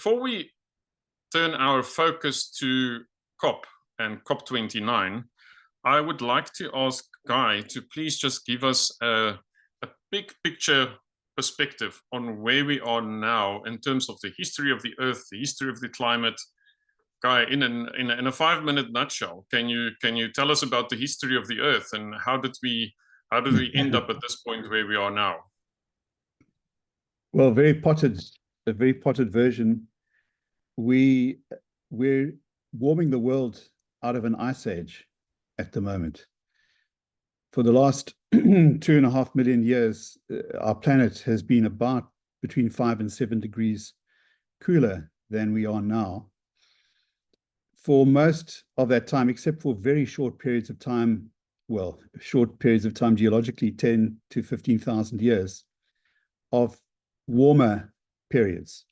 before we turn our focus to COP and COP29, I would like to ask Guy to please just give us a big picture perspective on where we are now in terms of the history of the Earth, the history of the climate. Guy, in a 5-minute nutshell, can you tell us about the history of the Earth and how did we end up at this point where we are now? Well, a very potted version. We're warming the world out of an ice age at the moment. For the last 2.5 million years, our planet has been about between 5 and 7 degrees cooler than we are now. For most of that time, except for very short periods of time, well, short periods of time geologically, 10 to 15,000 years of warmer periods.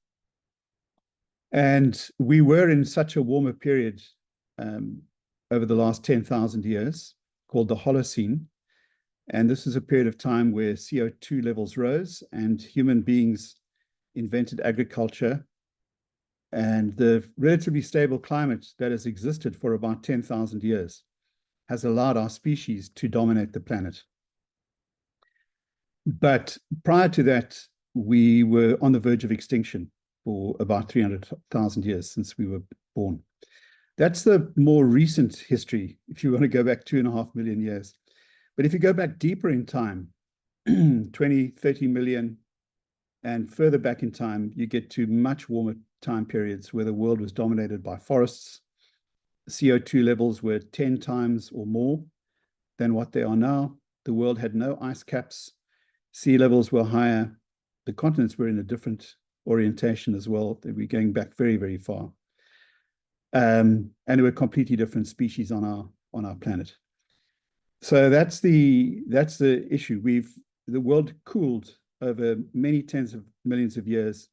And we were in such a warmer period over the last 10,000 years called the Holocene. And this is a period of time where CO2 levels rose and human beings invented agriculture. And the relatively stable climate that has existed for about 10,000 years has allowed our species to dominate the planet. But prior to that, we were on the verge of extinction for about 300,000 years since we were born. That's the more recent history, if you want to go back 2.5 million years. But if you go back deeper in time, 20, 30 million, and further back in time, you get to much warmer time periods where the world was dominated by forests. CO2 levels were 10 times or more than what they are now. The world had no ice caps. Sea levels were higher. The continents were in a different orientation as well. We're going back very, very far. And there were completely different species on our planet. So that's the issue. The world cooled over many tens of millions of years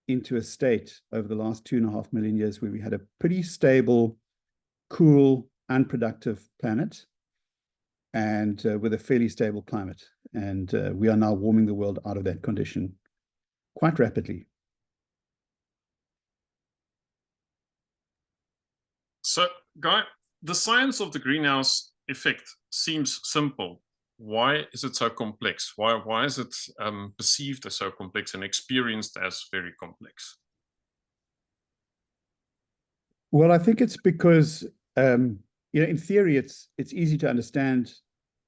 into a state over the last 2.5 million years where we had a pretty stable, cool, unproductive planet and with a fairly stable climate. And we are now warming the world out of that condition quite rapidly. So, Guy, the science of the greenhouse effect seems simple. Why is it so complex? Why is it perceived as so complex and experienced as very complex? Well, I think it's because, in theory, it's easy to understand.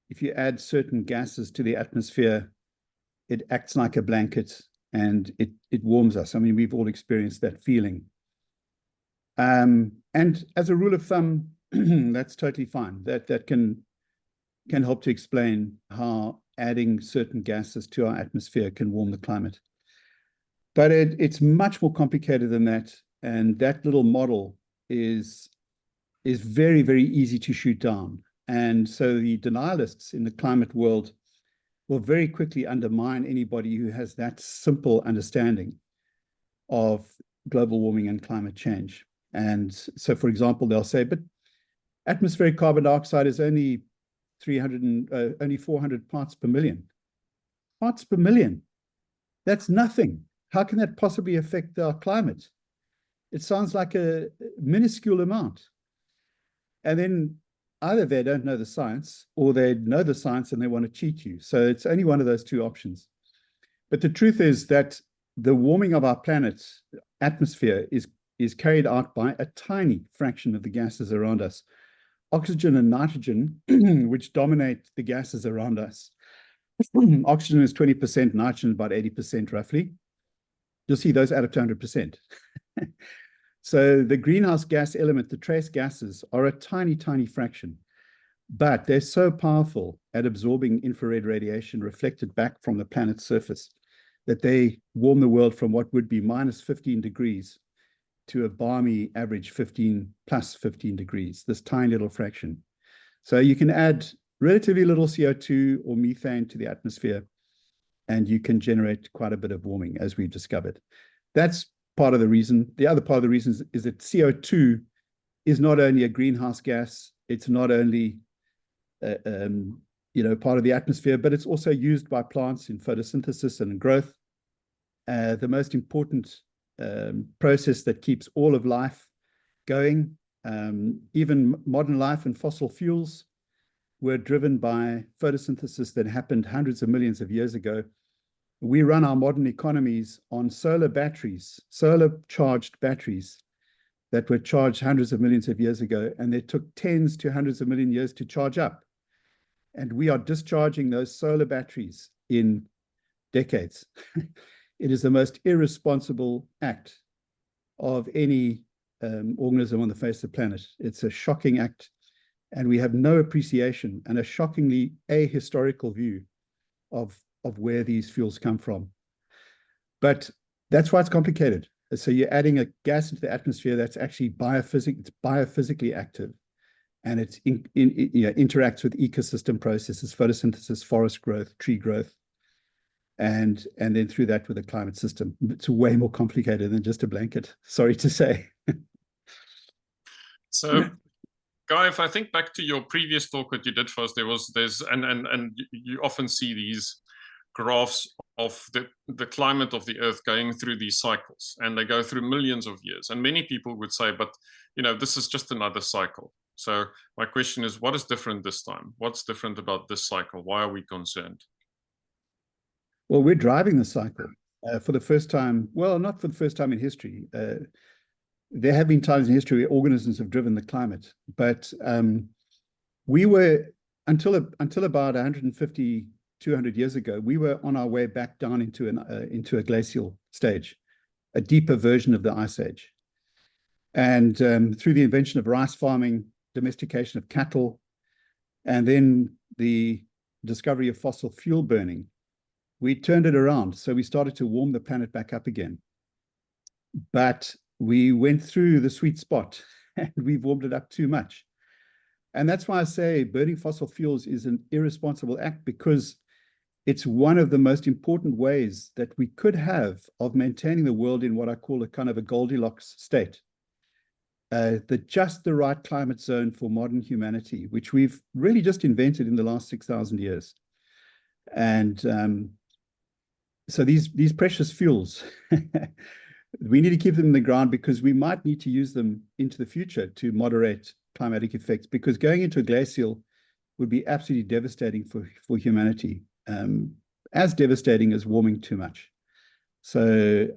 If you add certain gases to the atmosphere, it acts like a blanket and it warms us. I mean, we've all experienced that feeling. And as a rule of thumb, that's totally fine. That can help to explain how adding certain gases to our atmosphere can warm the climate. But it's much more complicated than that. And that little model is very, very easy to shoot down. And so the denialists in the climate world will very quickly undermine anybody who has that simple understanding of global warming and climate change. And so, for example, they'll say, but atmospheric carbon dioxide is only 400 parts per million. Parts per million. That's nothing. How can that possibly affect our climate? It sounds like a minuscule amount. And then either they don't know the science or they know the science and they want to cheat you. So it's only one of those two options. But the truth is that the warming of our planet's atmosphere is carried out by a tiny fraction of the gases around us. Oxygen and nitrogen, which dominate the gases around us. Oxygen is 20%, nitrogen about 80% roughly. You'll see those add up to 100%. So the greenhouse gas element, the trace gases, are a tiny, tiny fraction. But they're so powerful at absorbing infrared radiation reflected back from the planet's surface that they warm the world from what would be minus 15 degrees to a balmy average 15 plus 15 degrees, this tiny little fraction. So you can add relatively little CO2 or methane to the atmosphere, and you can generate quite a bit of warming, as we've discovered. That's part of the reason. The other part of the reason is that CO2 is not only a greenhouse gas, it's not only part of the atmosphere, but it's also used by plants in photosynthesis and growth. The most important process that keeps all of life going. Even modern life and fossil fuels were driven by photosynthesis that happened hundreds of millions of years ago. We run our modern economies on solar batteries, solar-charged batteries that were charged hundreds of millions of years ago, and they took tens to hundreds of million years to charge up. And we are discharging those solar batteries in decades. It is the most irresponsible act of any organism on the face of the planet. It's a shocking act, and we have no appreciation and a shockingly ahistorical view of where these fuels come from. But that's why it's complicated. So you're adding a gas into the atmosphere that's actually biophysically active, and it interacts with ecosystem processes, photosynthesis, forest growth, tree growth, and then through that with a climate system. It's way more complicated than just a blanket, sorry to say. So, Guy, if I think back to your previous talk that you did for us, and you often see these graphs of the climate of the Earth going through these cycles, and they go through millions of years. And many people would say, but this is just another cycle. So my question is, what is different this time? What's different about this cycle? Why are we concerned? Well, we're driving the cycle for the first time. Well, not for the first time in history. There have been times in history where organisms have driven the climate, but we were, until about 150, 200 years ago, we were on our way back down into a glacial stage, a deeper version of the Ice Age. And through the invention of rice farming, domestication of cattle, and then the discovery of fossil fuel burning, we turned it around. So we started to warm the planet back up again. But we went through the sweet spot and we've warmed it up too much. And that's why I say burning fossil fuels is an irresponsible act, because it's one of the most important ways that we could have of maintaining the world in what I call a kind of a Goldilocks state. Just the right climate zone for modern humanity, which we've really just invented in the last 6,000 years. And so these precious fuels, we need to keep them in the ground, because we might need to use them into the future to moderate climatic effects, because going into a glacial would be absolutely devastating for humanity, as devastating as warming too much. So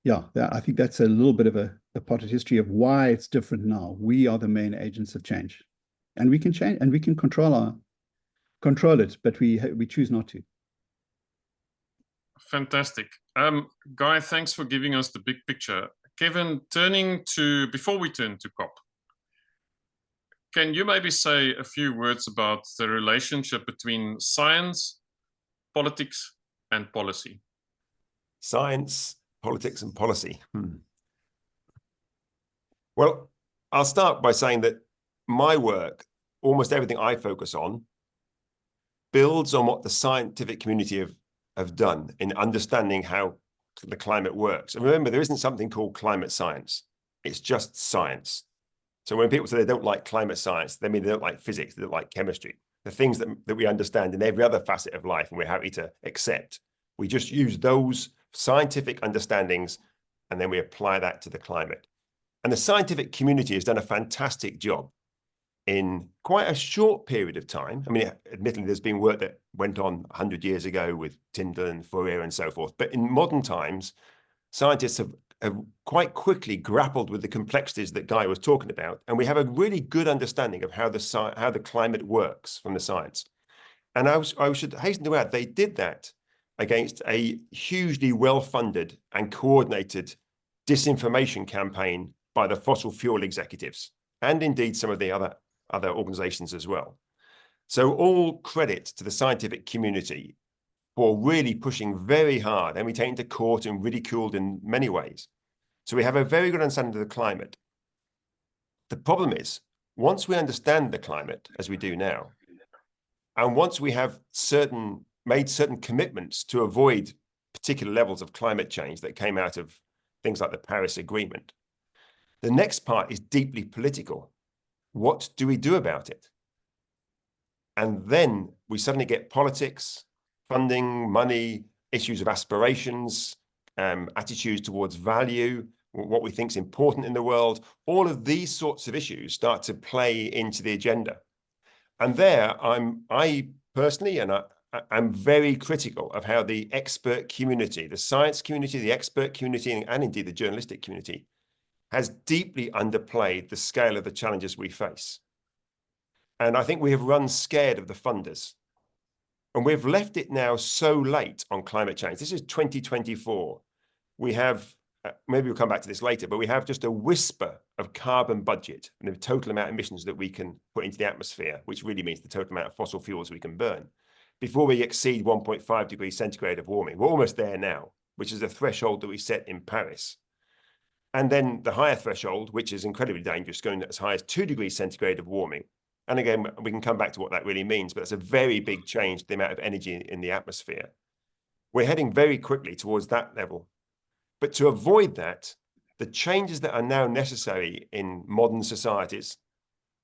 yeah, I think that's a little bit of a potted history of why it's different now. We are the main agents of change, and we can change and we can control it, but we choose not to. Fantastic. Guy, thanks for giving us the big picture. Kevin, before we turn to COP, can you maybe say a few words about the relationship between science, politics, and policy? Science, politics, and policy. Well, I'll start by saying that my work, almost everything I focus on, builds on what the scientific community have done in understanding how the climate works. And remember, there isn't something called climate science. It's just science. So when people say they don't like climate science, they mean they don't like physics, they don't like chemistry, the things that we understand in every other facet of life and we're happy to accept. We just use those scientific understandings and then we apply that to the climate. And the scientific community has done a fantastic job in quite a short period of time. I mean, admittedly, there's been work that went on 100 years ago with Tyndall and Fourier and so forth. But in modern times, scientists have quite quickly grappled with the complexities that Guy was talking about. And we have a really good understanding of how the climate works from the science. And I should hasten to add, they did that against a hugely well-funded and coordinated disinformation campaign by the fossil fuel executives, and indeed some of the other organizations as well. So all credit to the scientific community for really pushing very hard, and we taken to court and ridiculed in many ways. So we have a very good understanding of the climate. The problem is, once we understand the climate, as we do now, and once we have made certain commitments to avoid particular levels of climate change that came out of things like the Paris Agreement, the next part is deeply political. What do we do about it? And then we suddenly get politics, funding, money, issues of aspirations, attitudes towards value, what we think is important in the world. All of these sorts of issues start to play into the agenda. And there, I personally, and I'm very critical of how the expert community, the science community, the expert community, and indeed the journalistic community has deeply underplayed the scale of the challenges we face. And I think we have run scared of the funders. And we've left it now so late on climate change. This is 2024. We have, maybe we'll come back to this later, but we have just a whisper of carbon budget and the total amount of emissions that we can put into the atmosphere, which really means the total amount of fossil fuels we can burn, before we exceed 1.5 degrees centigrade of warming. We're almost there now, which is the threshold that we set in Paris. And then the higher threshold, which is incredibly dangerous, going as high as 2 degrees centigrade of warming. And again, we can come back to what that really means, but it's a very big change to the amount of energy in the atmosphere. We're heading very quickly towards that level. But to avoid that, the changes that are now necessary in modern societies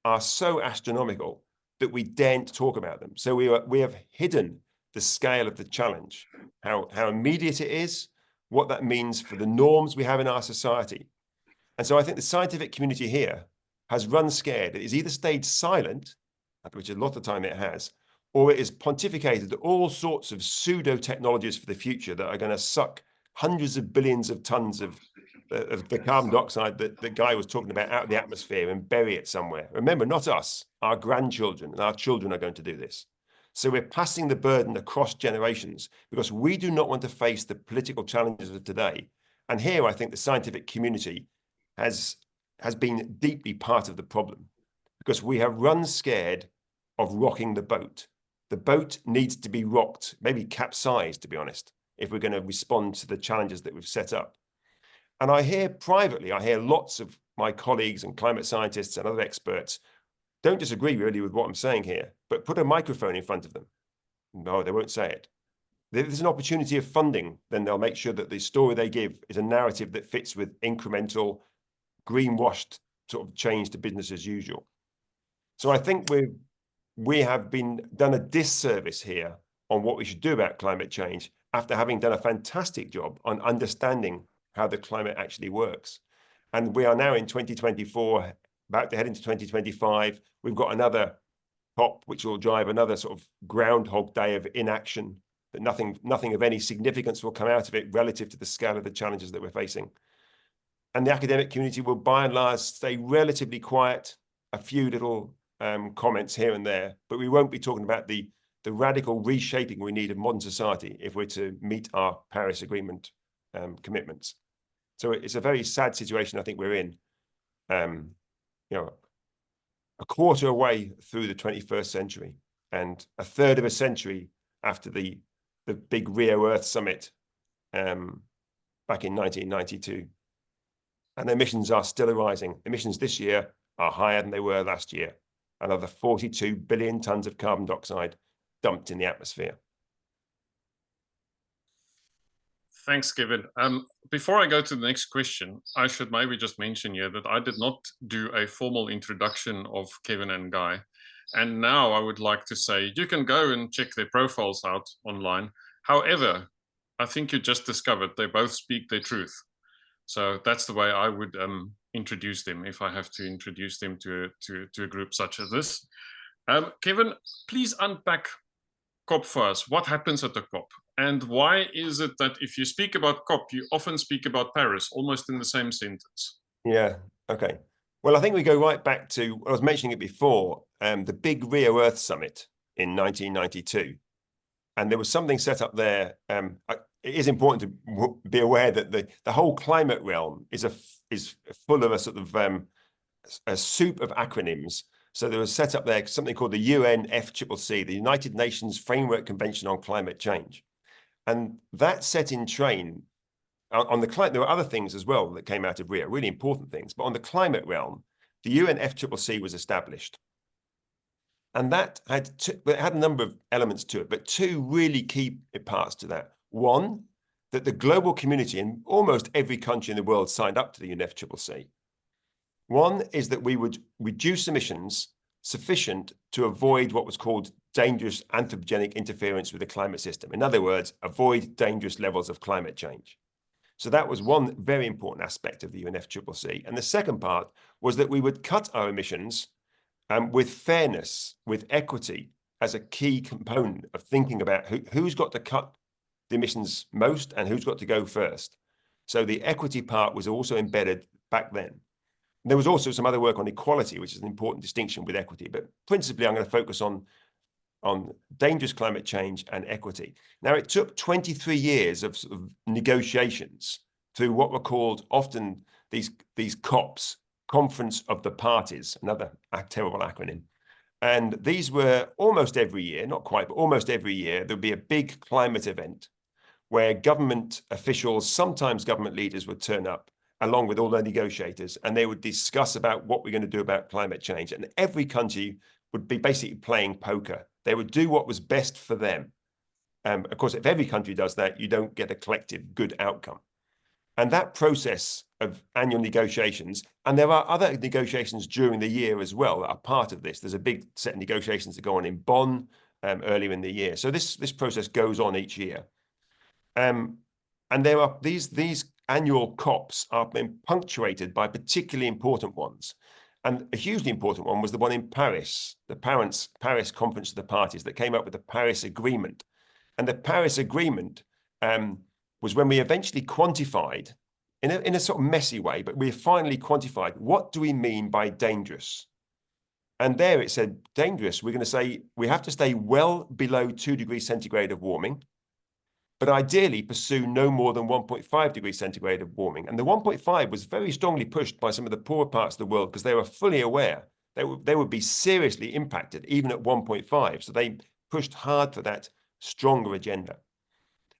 are so astronomical that we daren't talk about them. So we have hidden the scale of the challenge, how immediate it is, what that means for the norms we have in our society. And so I think the scientific community here has run scared. It has either stayed silent, which a lot of the time it has, or it has pontificated all sorts of pseudo technologies for the future that are going to suck hundreds of billions of tons of the carbon dioxide that the guy was talking about out of the atmosphere and bury it somewhere. Remember, not us, our grandchildren and our children are going to do this. So we're passing the burden across generations because we do not want to face the political challenges of today. And here I think the scientific community has been deeply part of the problem because we have run scared of rocking the boat. The boat needs to be rocked, maybe capsized, to be honest, if we're going to respond to the challenges that we've set up. And I hear privately, I hear lots of my colleagues and climate scientists and other experts don't disagree really with what I'm saying here, but put a microphone in front of them. No, they won't say it. If there's an opportunity of funding, then they'll make sure that the story they give is a narrative that fits with incremental, greenwashed sort of change to business as usual. So I think we have been done a disservice here on what we should do about climate change after having done a fantastic job on understanding how the climate actually works. And we are now in 2024, about to head into 2025. We've got another COP, which will drive another sort of groundhog day of inaction, that nothing of any significance will come out of it relative to the scale of the challenges that we're facing. And the academic community will, by and large, stay relatively quiet, a few little comments here and there, but we won't be talking about the radical reshaping we need of modern society if we're to meet our Paris Agreement commitments. So it's a very sad situation I think we're in. You know, a quarter away through the 21st century and a third of a century after the big Rio Earth Summit back in 1992. And emissions are still rising. Emissions this year are higher than they were last year. Another 42 billion tons of carbon dioxide dumped in the atmosphere. Thanks, Kevin. Before I go to the next question, I should maybe just mention here that I did not do a formal introduction of Kevin and Guy. And now I would like to say, you can go and check their profiles out online. However, I think you just discovered they both speak their truth. So that's the way I would introduce them if I have to introduce them to a group such as this. Kevin, please unpack COP for us. What happens at the COP? And why is it that if you speak about COP, you often speak about Paris, almost in the same sentence? Yeah, okay. Well, I think we go right back to, I was mentioning it before, the big Rio Earth Summit in 1992. And there was something set up there. It is important to be aware that the whole climate realm is full of a sort of a soup of acronyms. So there was set up there something called the UNFCCC, the United Nations Framework Convention on Climate Change. And that set in train on the climate. There were other things as well that came out of Rio, really important things. But on the climate realm, the UNFCCC was established. And that had a number of elements to it, but two really key parts to that. One, that the global community in almost every country in the world signed up to the UNFCCC. One is that we would reduce emissions sufficient to avoid what was called dangerous anthropogenic interference with the climate system. In other words, avoid dangerous levels of climate change. So that was one very important aspect of the UNFCCC. And the second part was that we would cut our emissions with fairness, with equity as a key component of thinking about who's got to cut the emissions most and who's got to go first. So the equity part was also embedded back then. There was also some other work on equality, which is an important distinction with equity, but principally I'm going to focus on dangerous climate change and equity. Now, it took 23 years of sort of negotiations through what were called often these COPs, Conference of the Parties, another terrible acronym. And these were almost every year, not quite, but almost every year, there'd be a big climate event where government officials, sometimes government leaders, would turn up along with all the negotiators, and they would discuss about what we're going to do about climate change. And every country would be basically playing poker. They would do what was best for them. Of course, if every country does that, you don't get a collective good outcome. And that process of annual negotiations, and there are other negotiations during the year as well that are part of this. There's a big set of negotiations that go on in Bonn earlier in the year. So this process goes on each year. And there are these annual COPs are been punctuated by particularly important ones. And a hugely important one was the one in Paris, the Paris Conference of the Parties that came up with the Paris Agreement. And the Paris Agreement was when we eventually quantified, in a sort of messy way, but we finally quantified, what do we mean by dangerous? And there it said, dangerous, we're going to say we have to stay well below 2 degrees centigrade of warming, but ideally pursue no more than 1.5 degrees centigrade of warming. And the 1.5 was very strongly pushed by some of the poorer parts of the world because they were fully aware they would be seriously impacted even at 1.5. So they pushed hard for that stronger agenda.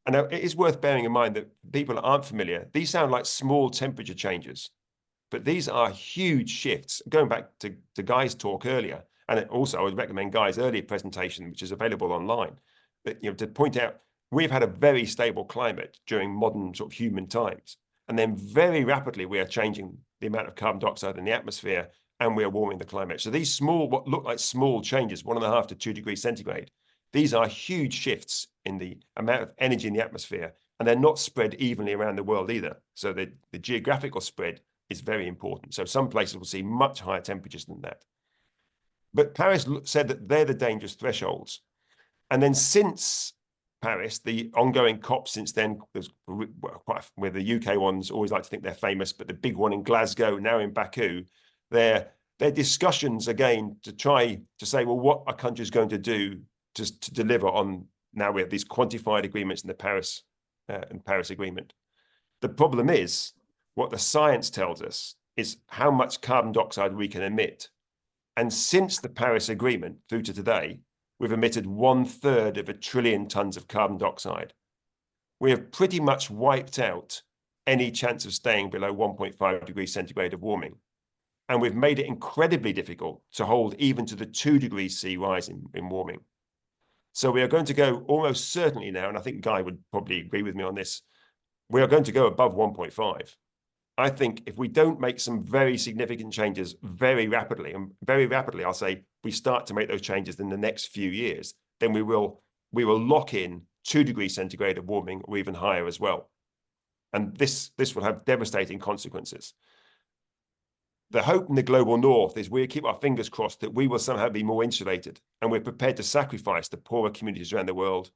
And now it is worth bearing in mind that people aren't familiar. These sound like small temperature changes, but these are huge shifts. Going back to Guy's talk earlier, and also I would recommend Guy's earlier presentation, which is available online, that, to point out, we've had a very stable climate during modern sort of human times. And then very rapidly, we are changing the amount of carbon dioxide in the atmosphere and we are warming the climate. So these small, what look like small changes, 1.5 to 2 degrees centigrade, these are huge shifts in the amount of energy in the atmosphere, and they're not spread evenly around the world either. So the geographical spread is very important. So some places will see much higher temperatures than that. But Paris said that they're the dangerous thresholds. And then since Paris, the ongoing COP since then, where the UK ones always like to think they're famous, but the big one in Glasgow, now in Baku, they're discussions again to try to say, well, what are countries going to do to deliver on, now we have these quantified agreements in the Paris Agreement. The problem is, what the science tells us is how much carbon dioxide we can emit. And since the Paris Agreement through to today, we've emitted 1/3 of 1 trillion tons of carbon dioxide. We have pretty much wiped out any chance of staying below 1.5 degrees centigrade of warming. And we've made it incredibly difficult to hold even to the 2 degrees C rise in warming. So we are going to go almost certainly now, and I think Guy would probably agree with me on this, we are going to go above 1.5. I think if we don't make some very significant changes very rapidly, and very rapidly, I'll say we start to make those changes in the next few years, then we will lock in 2 degrees centigrade of warming or even higher as well. And this will have devastating consequences. The hope in the global north is we keep our fingers crossed that we will somehow be more insulated, and we're prepared to sacrifice the poorer communities around the world,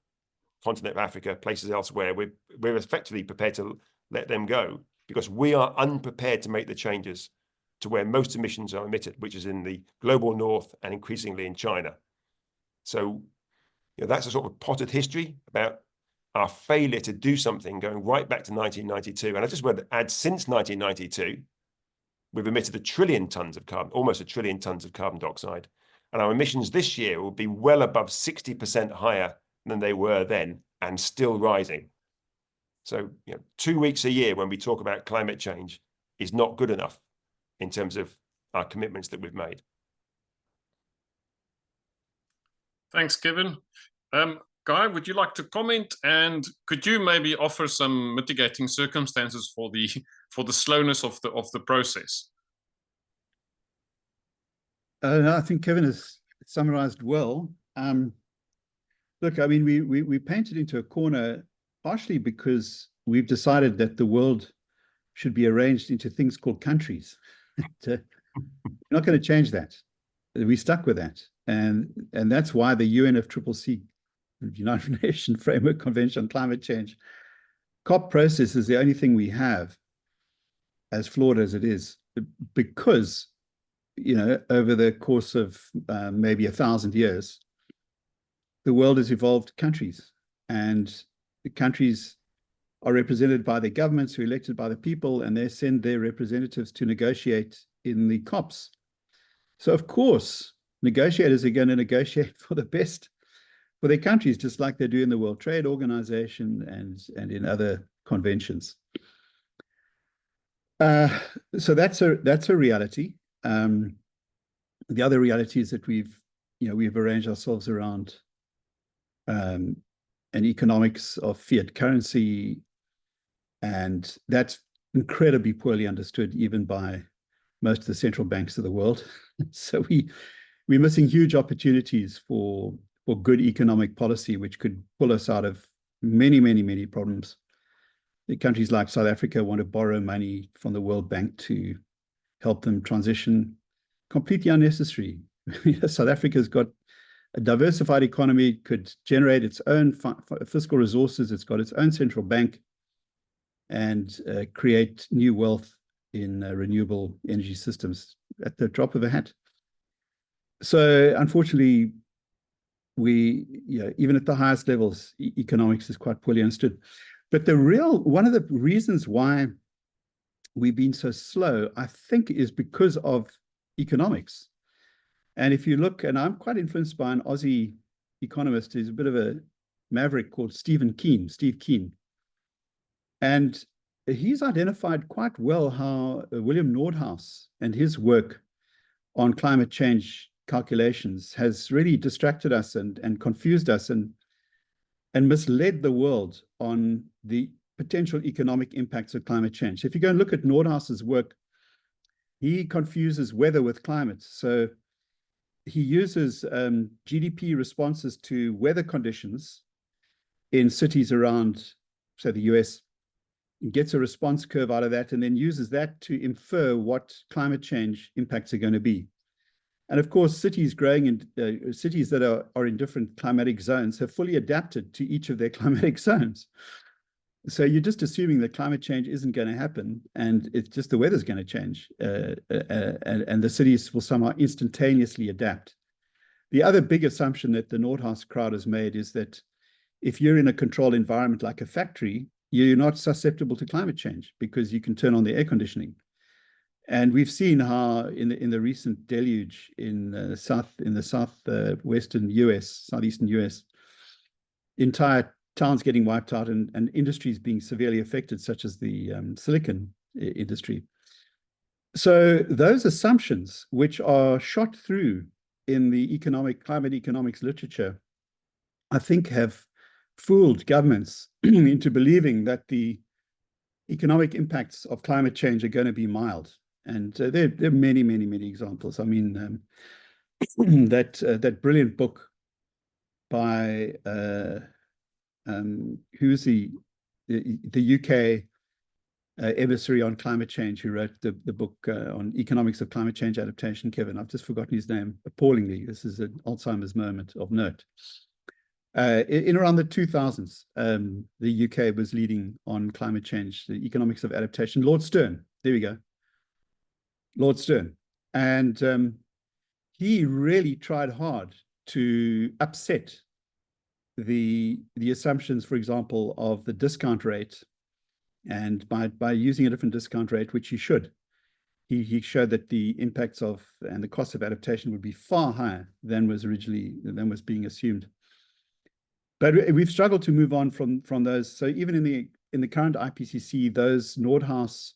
continent of Africa, places elsewhere. We're effectively prepared to let them go because we are unprepared to make the changes to where most emissions are emitted, which is in the global north and increasingly in China. So that's a sort of potted history about our failure to do something going right back to 1992. And I just want to add, since 1992, we've emitted 1 trillion tons of carbon, almost 1 trillion tons of carbon dioxide. And our emissions this year will be well above 60% higher than they were then and still rising. So 2 weeks a year when we talk about climate change is not good enough in terms of our commitments that we've made. Thanks, Kevin. Guy, would you like to comment? And could you maybe offer some mitigating circumstances for the slowness of the process? I think Kevin has summarized well. Look, I mean, we painted into a corner partially because we've decided that the world should be arranged into things called countries. We're not going to change that. We stuck with that. And that's why the UNFCCC, United Nations Framework Convention on Climate Change, COP process is the only thing we have, as flawed as it is, because, over the course of maybe 1,000 years, the world has evolved countries, and the countries are represented by their governments who are elected by the people, and they send their representatives to negotiate in the COPs. So, of course, negotiators are going to negotiate for the best for their countries, just like they do in the World Trade Organization and in other conventions. So that's a reality. The other reality is that we've arranged ourselves around an economics of fiat currency, and that's incredibly poorly understood even by most of the central banks of the world. So we're missing huge opportunities for good economic policy, which could pull us out of many, many, many problems. The countries like South Africa want to borrow money from the World Bank to help them transition. Completely unnecessary. South Africa's got a diversified economy, could generate its own fiscal resources. It's got its own central bank, and create new wealth in renewable energy systems at the drop of a hat. So unfortunately, even at the highest levels, economics is quite poorly understood. But one of the reasons why we've been so slow, I think, is because of economics. And if you look, and I'm quite influenced by an Aussie economist who's a bit of a maverick called Steve Keen. And he's identified quite well how William Nordhaus and his work on climate change calculations has really distracted us and confused us and misled the world on the potential economic impacts of climate change. If you go and look at Nordhaus's work, he confuses weather with climate. So he uses GDP responses to weather conditions in cities around, say, the US, and gets a response curve out of that, and then uses that to infer what climate change impacts are going to be. And of course, cities growing in cities that are in different climatic zones have fully adapted to each of their climatic zones. So you're just assuming that climate change isn't going to happen, and it's just the weather's going to change, and the cities will somehow instantaneously adapt. The other big assumption that the Nordhaus crowd has made is that if you're in a controlled environment like a factory, you're not susceptible to climate change because you can turn on the air conditioning. And we've seen how in the recent deluge in the southwestern US, southeastern US, entire towns getting wiped out and industries being severely affected, such as the silicon industry. So those assumptions, which are shot through in the climate economics literature, I think have fooled governments into believing that the economic impacts of climate change are going to be mild. And there are many, many, many examples. I mean, that brilliant book by who's the UK emissary on climate change who wrote the book on economics of climate change adaptation, Kevin. I've just forgotten his name appallingly. This is an Alzheimer's moment of note. In around the 2000s, the UK was leading on climate change, the economics of adaptation. Lord Stern, there we go. Lord Stern. And he really tried hard to upset the assumptions, for example, of the discount rate. And by using a different discount rate, which he should, he showed that the impacts of and the cost of adaptation would be far higher than was being assumed. But we've struggled to move on from those. So even in the current IPCC, those Nordhaus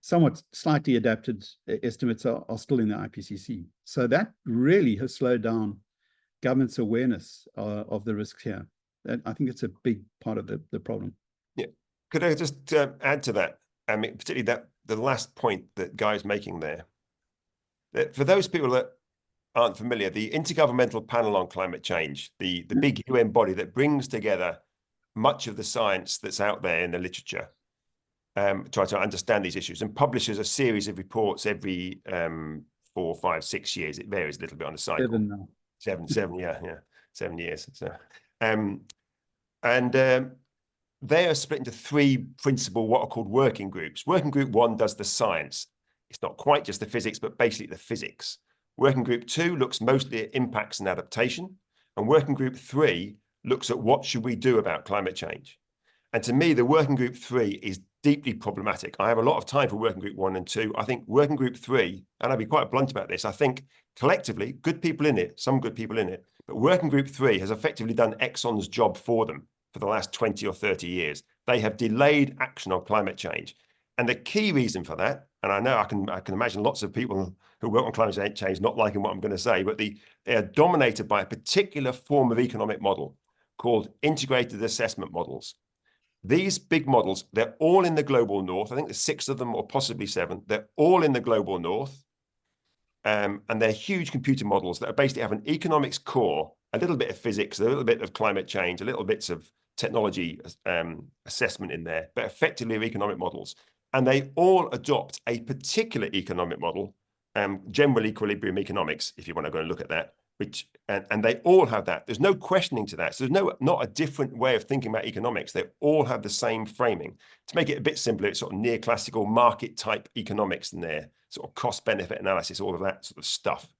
somewhat slightly adapted estimates are still in the IPCC. So that really has slowed down government's awareness of the risks here. And I think it's a big part of the problem. Yeah. Could I just add to that? I mean, particularly the last point that Guy's making there. That for those people that aren't familiar, the Intergovernmental Panel on Climate Change, the big UN body that brings together much of the science that's out there in the literature, try to understand these issues, and publishes a series of reports every 4, 5, 6 years. It varies a little bit on the cycle. 7 now. Seven, yeah, 7 years. So, they are split into 3 principal, what are called working groups. Working group 1 does the science. It's not quite just the physics, but basically the physics. Working group 2 looks mostly at impacts and adaptation. And working group 3 looks at what should we do about climate change. And to me, the working group 3 is deeply problematic. I have a lot of time for working group 1 and 2. I think working group 3, and I'll be quite blunt about this, I think collectively, good people in it, some good people in it, but working group 3 has effectively done Exxon's job for them for the last 20 or 30 years. They have delayed action on climate change. And the key reason for that, and I know I can imagine lots of people who work on climate change not liking what I'm going to say, but they are dominated by a particular form of economic model called integrated assessment models. These big models, they're all in the global north. I think there's 6 of them or possibly 7. They're all in the global north. And they're huge computer models that basically have an economics core, a little bit of physics, a little bit of climate change, a little bits of technology assessment in there, but effectively economic models. And they all adopt a particular economic model, general equilibrium economics, if you want to go and look at that, and they all have that. There's no questioning to that. So there's not a different way of thinking about economics. They all have the same framing. To make it a bit simpler, it's sort of neoclassical market type economics in there, sort of cost benefit analysis, all of that sort of stuff.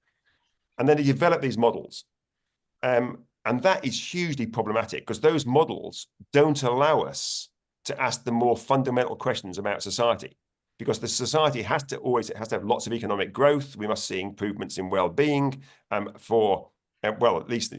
And then they develop these models. And that is hugely problematic because those models don't allow us to ask the more fundamental questions about society, because the society has to have lots of economic growth. We must see improvements in well-being for, well, at least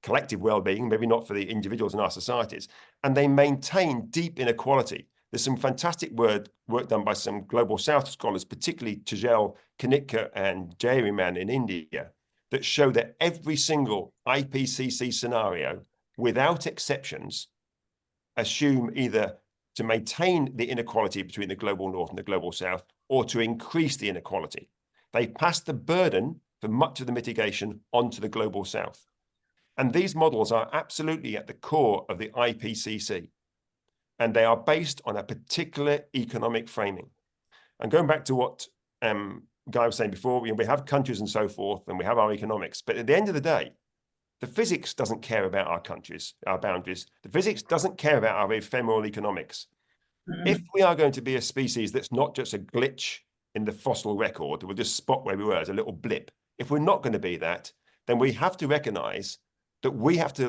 collective well-being, maybe not for the individuals in our societies. And they maintain deep inequality. There's some fantastic work done by some global south scholars, particularly Tejal Kanitka and Jairyman in India, that show that every single IPCC scenario, without exceptions, assume either to maintain the inequality between the global north and the global south, or to increase the inequality. They pass the burden for much of the mitigation onto the global south. And these models are absolutely at the core of the IPCC. And they are based on a particular economic framing. And going back to what Guy was saying before, we have countries and so forth, and we have our economics. But at the end of the day, the physics doesn't care about our countries, our boundaries. The physics doesn't care about our ephemeral economics. If we are going to be a species that's not just a glitch in the fossil record, we'll just spot where we were as a little blip. If we're not going to be that, then we have to recognize that we have to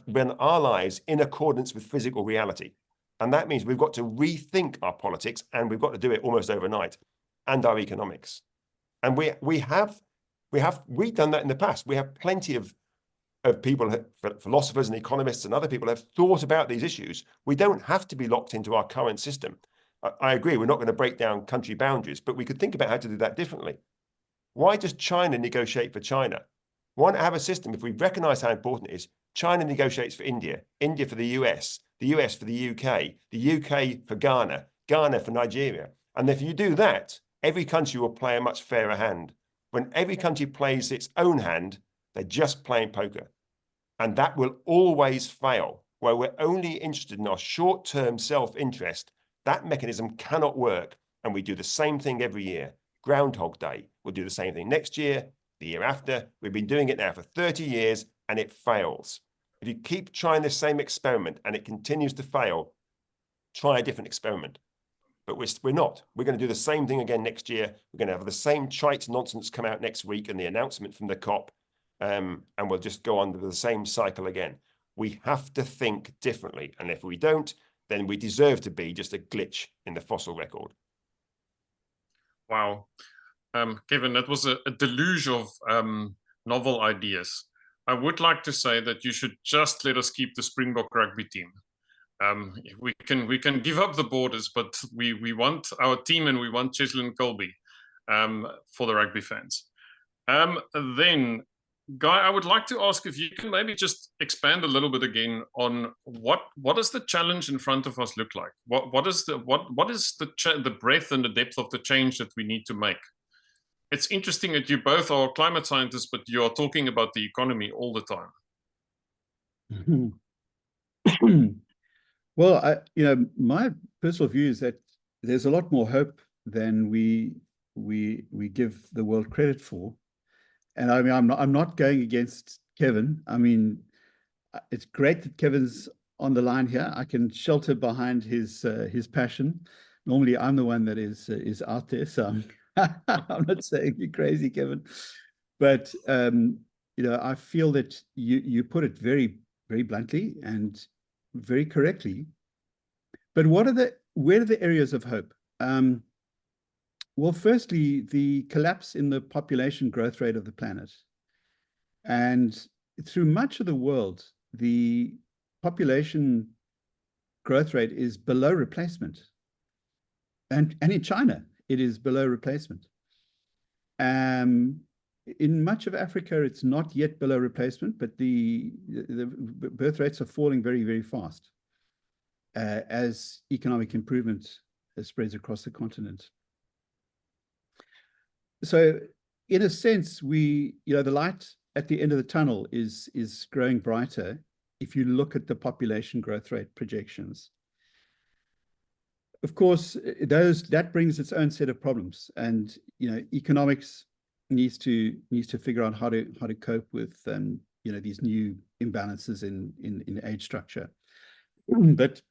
run our lives in accordance with physical reality. And that means we've got to rethink our politics, and we've got to do it almost overnight, and our economics. And we've done that in the past. We have plenty of people, philosophers and economists and other people have thought about these issues. We don't have to be locked into our current system. I agree, we're not going to break down country boundaries, but we could think about how to do that differently. Why does China negotiate for China? Why not have a system, if we recognize how important it is, China negotiates for India, India for the US for the UK, the UK for Ghana, Ghana for Nigeria. And if you do that, every country will play a much fairer hand. When every country plays its own hand, they're just playing poker. And that will always fail. Where we're only interested in our short-term self-interest, that mechanism cannot work. And we do the same thing every year. Groundhog Day. We'll do the same thing next year, the year after. We've been doing it now for 30 years and it fails. If you keep trying the same experiment and it continues to fail, try a different experiment. But we're not. We're going to do the same thing again next year. We're going to have the same trite nonsense come out next week and the announcement from the COP. And we'll just go on with the same cycle again. We have to think differently. And if we don't, then we deserve to be just a glitch in the fossil record. Wow. Kevin, that was a deluge of novel ideas. I would like to say that you should just let us keep the Springbok rugby team. We can give up the borders, but we want our team and we want Cheslin Colby for the rugby fans. Then, Guy, I would like to ask if you can maybe just expand a little bit again on what does the challenge in front of us look like? What is the breadth and the depth of the change that we need to make? It's interesting that you both are climate scientists, but you are talking about the economy all the time. Well, my personal view is that there's a lot more hope than we give the world credit for. And I mean, I'm not going against Kevin. I mean, it's great that Kevin's on the line here. I can shelter behind his passion. Normally, I'm the one that is out there, so I'm not saying you're crazy, Kevin. But I feel that you put it very, very bluntly and very correctly. But where are the areas of hope? Well, firstly, the collapse in the population growth rate of the planet. And through much of the world, the population growth rate is below replacement. And in China, it is below replacement. In much of Africa, it's not yet below replacement, but the birth rates are falling very, very fast as economic improvement spreads across the continent. So in a sense, the light at the end of the tunnel is growing brighter if you look at the population growth rate projections. Of course, that brings its own set of problems, and economics needs to figure out how to cope with these new imbalances in age structure. But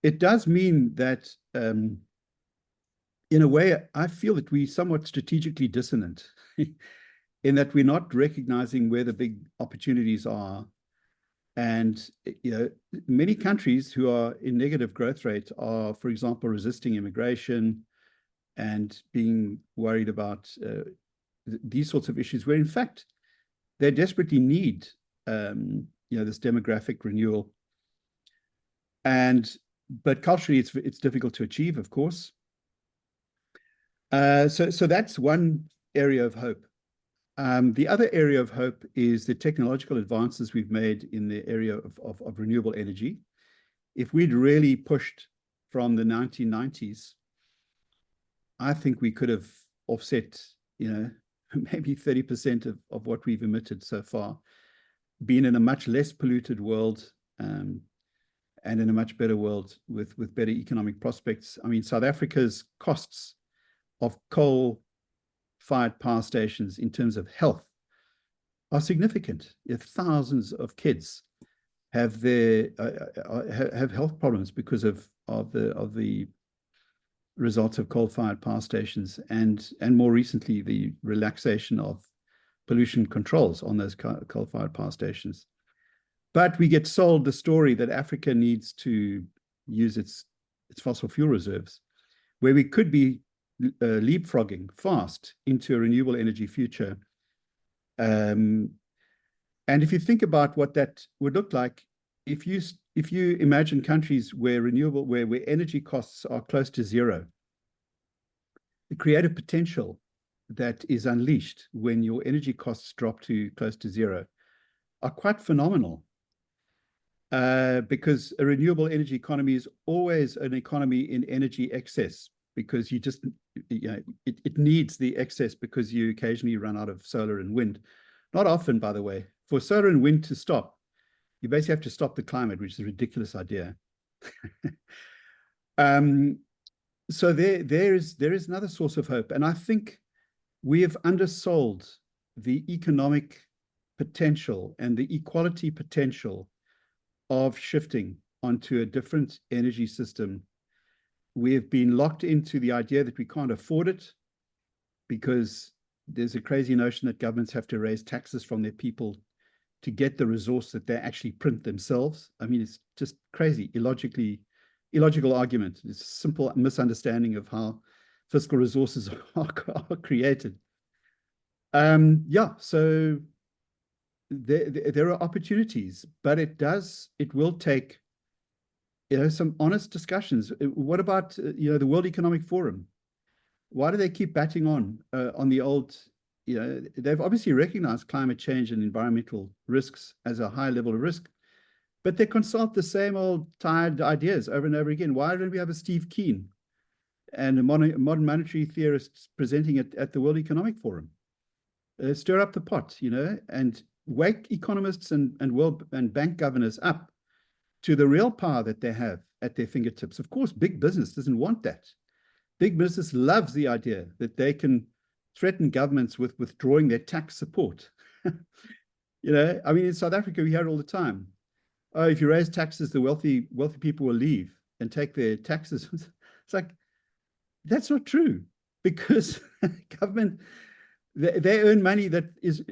it does mean that in a way, I feel that we're somewhat strategically dissonant in that we're not recognizing where the big opportunities are. And many countries who are in negative growth rate are, for example, resisting immigration and being worried about these sorts of issues, where in fact they desperately need this demographic renewal. But culturally, it's difficult to achieve, of course. So that's one area of hope. The other area of hope is the technological advances we've made in the area of renewable energy. If we'd really pushed from the 1990s, I think we could have offset, maybe 30% of what we've emitted so far, been in a much less polluted world, and in a much better world with better economic prospects. I mean, South Africa's costs of coal-fired power stations in terms of health are significant. Thousands of kids have have health problems because of the results of coal-fired power stations, and more recently the relaxation of pollution controls on those coal-fired power stations. But we get sold the story that Africa needs to use its fossil fuel reserves, where we could be leapfrogging fast into a renewable energy future. And if you think about what that would look like, if you imagine countries where where energy costs are close to zero, the creative potential that is unleashed when your energy costs drop to close to zero are quite phenomenal. Because a renewable energy economy is always an economy in energy excess, because it needs the excess because you occasionally run out of solar and wind. Not often, by the way. For solar and wind to stop, you basically have to stop the climate, which is a ridiculous idea. So there is another source of hope, and I think we have undersold the economic potential and the equality potential of shifting onto a different energy system. We have been locked into the idea that we can't afford it because there's a crazy notion that governments have to raise taxes from their people to get the resource that they actually print themselves. I mean, it's just crazy, illogical argument. It's a simple misunderstanding of how fiscal resources are created. So there are opportunities, but it will take some honest discussions. What about the World Economic Forum? Why do they keep batting on the old? They've obviously recognized climate change and environmental risks as a high level of risk, but they consult the same old tired ideas over and over again. Why don't we have a Steve Keen and a modern monetary theorists presenting it at the World Economic Forum? Stir up the pot, and wake economists and bank governors up to the real power that they have at their fingertips. Of course, big business doesn't want that. Big business loves the idea that they can threaten governments with withdrawing their tax support. You know, I mean, in South Africa, we hear it all the time. Oh, if you raise taxes, the wealthy people will leave and take their taxes. It's like, that's not true, because government, they earn money that is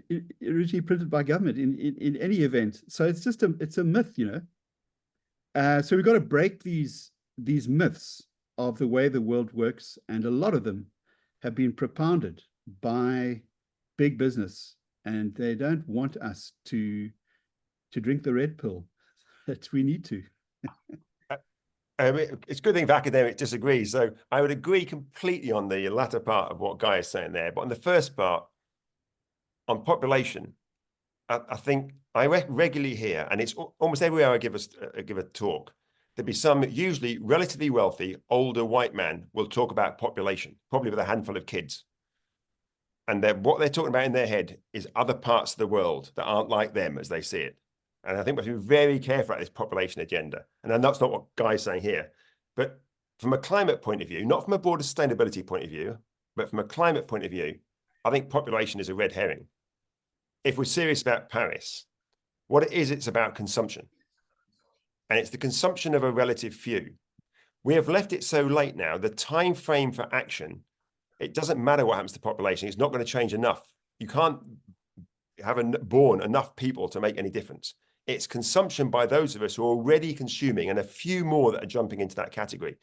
originally printed by government in any event. So it's just it's a myth, you know. So we've got to break these myths of the way the world works, and a lot of them have been propounded by big business, and they don't want us to drink the red pill that we need to. It's a good thing if academics disagree. So I would agree completely on the latter part of what Guy is saying there. But on the first part, on population, I think I regularly hear, and it's almost everywhere I give a talk, there'd be some usually relatively wealthy, older white man will talk about population, probably with a handful of kids. And what they're talking about in their head is other parts of the world that aren't like them as they see it. And I think we have to be very careful about this population agenda. And then that's not what Guy's saying here. But from a climate point of view, not from a broader sustainability point of view, but from a climate point of view, I think population is a red herring. If we're serious about Paris, what it is, it's about consumption. And it's the consumption of a relative few. We have left it so late now, the time frame for action, it doesn't matter what happens to population. It's not going to change enough. You can't have born enough people to make any difference. It's consumption by those of us who are already consuming, and a few more that are jumping into that category.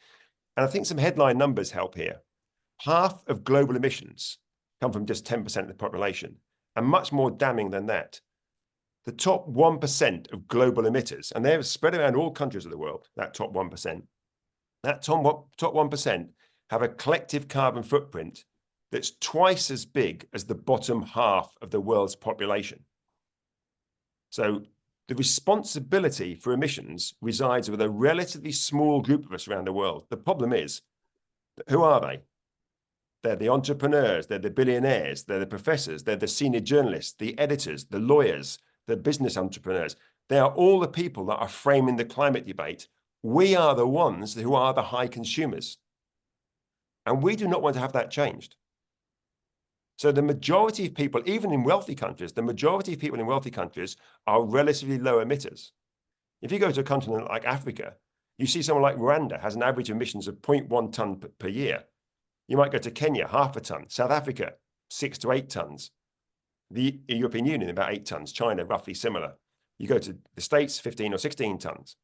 And I think some headline numbers help here. Half of global emissions come from just 10% of the population, and much more damning than that. The top 1% of global emitters, and they're spread around all countries of the world, that top 1%, that top 1% have a collective carbon footprint that's twice as big as the bottom half of the world's population. So the responsibility for emissions resides with a relatively small group of us around the world. The problem is, who are they? They're the entrepreneurs, they're the billionaires, they're the professors, they're the senior journalists, the editors, the lawyers, the business entrepreneurs. They are all the people that are framing the climate debate. We are the ones who are the high consumers. And we do not want to have that changed. So the majority of people, even in wealthy countries, the majority of people in wealthy countries are relatively low emitters. If you go to a continent like Africa, you see someone like Rwanda has an average emissions of 0.1 ton per year. You might go to Kenya, half a ton. South Africa, 6 to 8 tons. The European Union, about 8 tons. China, roughly similar. You go to the States, 15 or 16 tons.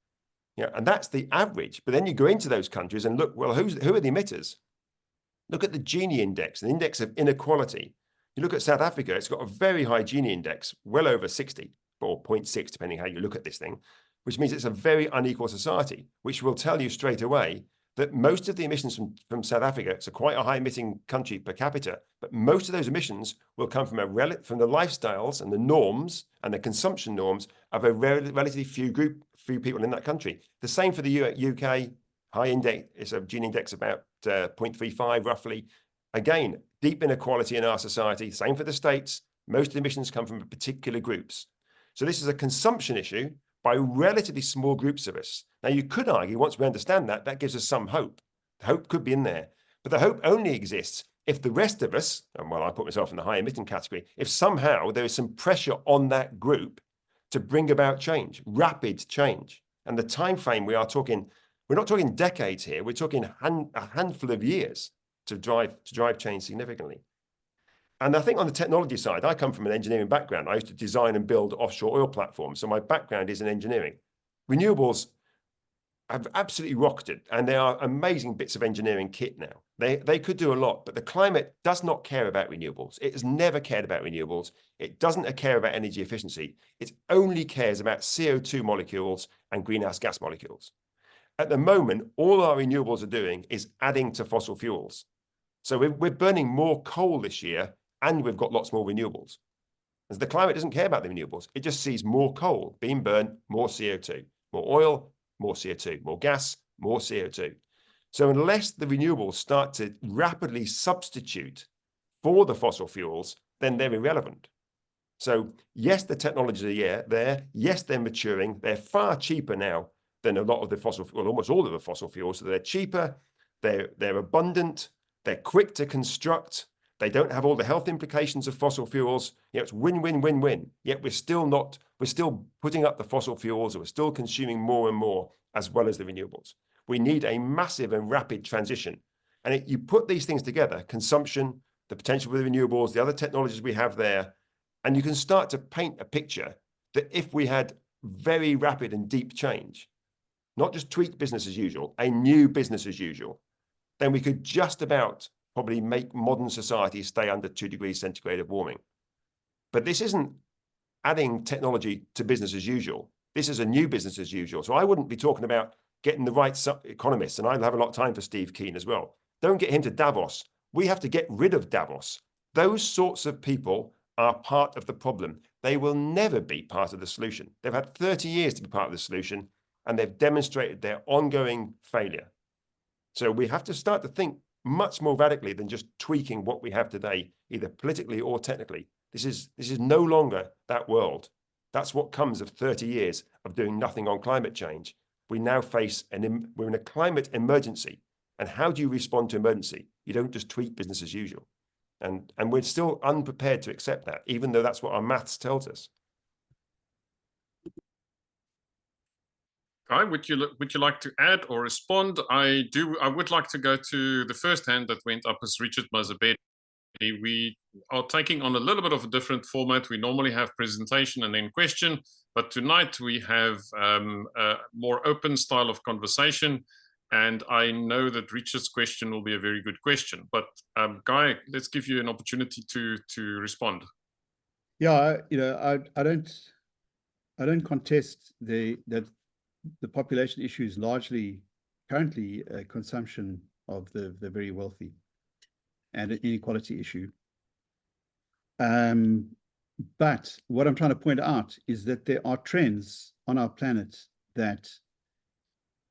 Yeah, and that's the average. But then you go into those countries and look, well, who are the emitters? Look at the Gini index, the index of inequality. You look at South Africa, it's got a very high Gini index, well over 60, or 0.6, depending how you look at this thing, which means it's a very unequal society, which will tell you straight away that most of the emissions from South Africa, it's quite a high emitting country per capita, but most of those emissions will come from the lifestyles and the norms and the consumption norms of a relatively few people in that country. The same for the UK, high index, it's a Gini index about 0.35 roughly. Again, deep inequality in our society, same for the States. Most of the emissions come from particular groups. So this is a consumption issue by relatively small groups of us. Now, you could argue, once we understand that, that gives us some hope. The hope could be in there. But the hope only exists if the rest of us, and well, I put myself in the high emitting category, if somehow there is some pressure on that group to bring about change, rapid change. And the time frame we are talking, we're not talking decades here, we're talking a handful of years to drive change significantly. And I think on the technology side, I come from an engineering background. I used to design and build offshore oil platforms. So my background is in engineering. Renewables have absolutely rocketed, and they are amazing bits of engineering kit now. They could do a lot, but the climate does not care about renewables. It has never cared about renewables. It doesn't care about energy efficiency. It only cares about CO2 molecules and greenhouse gas molecules. At the moment, all our renewables are doing is adding to fossil fuels. So we're burning more coal this year, and we've got lots more renewables. As the climate doesn't care about the renewables, it just sees more coal being burned, more CO2, more oil, more CO2, more gas, more CO2. So unless the renewables start to rapidly substitute for the fossil fuels, then they're irrelevant. So yes, the technologies are there. Yes, they're maturing. They're far cheaper now than a lot of the fossil, well, almost all of the fossil fuels. So they're cheaper, they're abundant, they're quick to construct, they don't have all the health implications of fossil fuels. You know, it's win-win-win-win. Yet we're still putting up the fossil fuels, and we're still consuming more and more, as well as the renewables. We need a massive and rapid transition. And you put these things together, consumption, the potential for the renewables, the other technologies we have there, and you can start to paint a picture that if we had very rapid and deep change, not just tweak business as usual, a new business as usual, then we could just about probably make modern society stay under 2 degrees centigrade of warming. But this isn't adding technology to business as usual. This is a new business as usual. So I wouldn't be talking about getting the right economists, and I'll have a lot of time for Steve Keen as well. Don't get him to Davos. We have to get rid of Davos. Those sorts of people are part of the problem. They will never be part of the solution. They've had 30 years to be part of the solution, and they've demonstrated their ongoing failure. So we have to start to think much more radically than just tweaking what we have today, either politically or technically. This is no longer that world. That's what comes of 30 years of doing nothing on climate change. We now face we're in a climate emergency. And how do you respond to emergency? You don't just tweak business as usual. And we're still unprepared to accept that, even though that's what our maths tells us. Guy, would you like to add or respond? I would like to go to the first hand that went up as Richard Mazabedi. We are taking on a little bit of a different format. We normally have presentation and then question, but tonight we have a more open style of conversation. And I know that Richard's question will be a very good question. But Guy, let's give you an opportunity to respond. Yeah, I don't contest that the population issue is largely currently a consumption of the very wealthy and an inequality issue. But what I'm trying to point out is that there are trends on our planet that,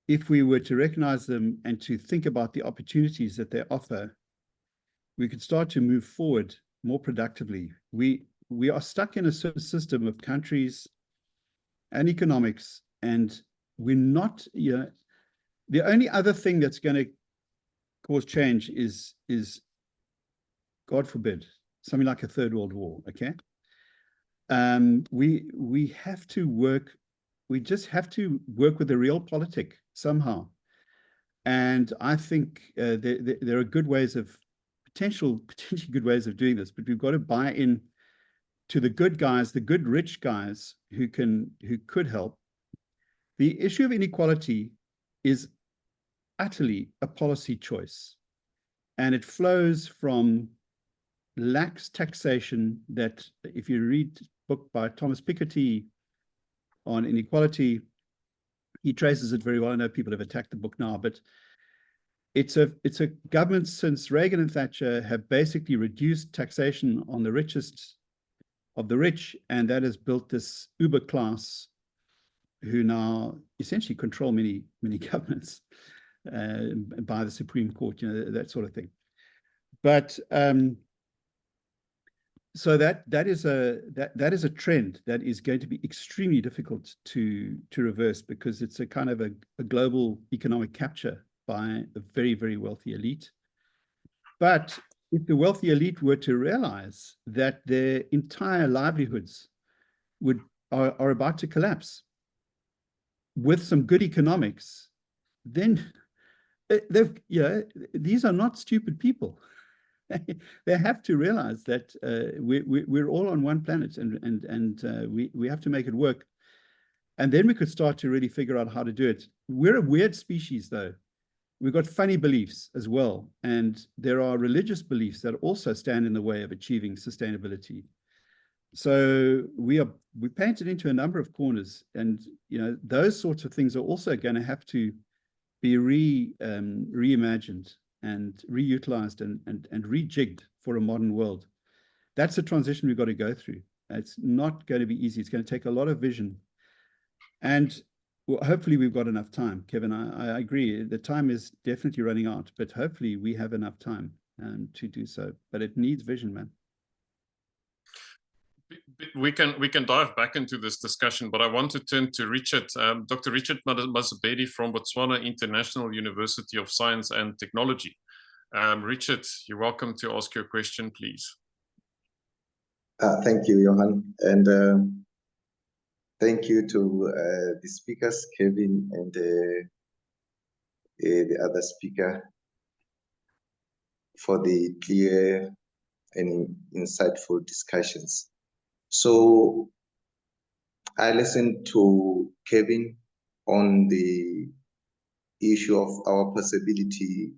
if we were to recognize them and to think about the opportunities that they offer, we could start to move forward more productively. We are stuck in a certain system of countries and economics, and we're not, the only other thing that's going to cause change is, God forbid, something like a third world war, okay? We have to work, we just have to work with the real politic somehow. And I think there are good ways of, potentially good ways of doing this, but we've got to buy in to the good guys, the good rich guys who could help. The issue of inequality is utterly a policy choice, and it flows from lax taxation that, if you read a book by Thomas Piketty on inequality, he traces it very well. I know people have attacked the book now, but it's a government since Reagan and Thatcher have basically reduced taxation on the richest of the rich, and that has built this uber class who now essentially control many governments by the Supreme Court, that sort of thing. But so that is a trend that is going to be extremely difficult to reverse, because it's a kind of a global economic capture by a very, very wealthy elite. But if the wealthy elite were to realize that their entire livelihoods are about to collapse with some good economics, then these are not stupid people. They have to realize that we're all on one planet, and we have to make it work. And then we could start to really figure out how to do it. We're a weird species, though. We've got funny beliefs as well. And there are religious beliefs that also stand in the way of achieving sustainability. So we painted into a number of corners, and those sorts of things are also going to have to be reimagined and reutilized and rejigged for a modern world. That's a transition we've got to go through. It's not going to be easy. It's going to take a lot of vision. And well, hopefully we've got enough time, Kevin. I agree. The time is definitely running out, but hopefully we have enough time to do so. But it needs vision, man. We can dive back into this discussion, but I want to turn to Richard, Dr. Richard Mazabedi from Botswana International University of Science and Technology. Richard, you're welcome to ask your question, please. Thank you, Johan, and thank you to the speakers, Kevin and the other speaker, for the clear and insightful discussions. So I listened to Kevin on the issue of our possibility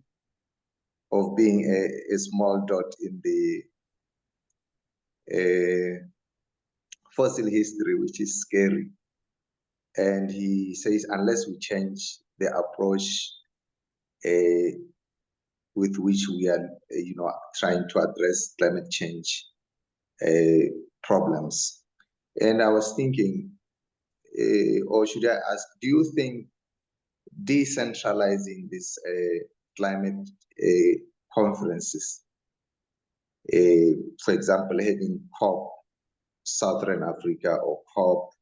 of being a small dot in the fossil history, which is scary. And he says, unless we change the approach with which we are, trying to address climate change problems. And I was thinking, or should I ask, do you think decentralizing these climate conferences, for example, having COP Southern Africa or COP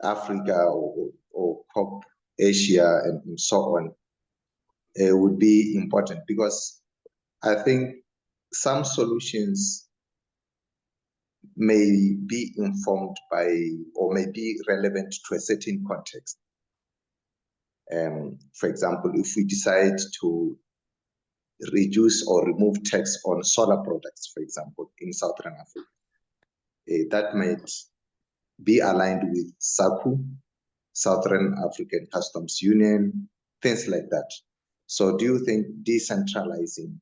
Africa or COP Asia and so on, would be important? Because I think some solutions may be informed by or may be relevant to a certain context. For example, if we decide to reduce or remove tax on solar products, for example, in Southern Africa, that might be aligned with SACU, Southern African Customs Union, things like that. So do you think decentralizing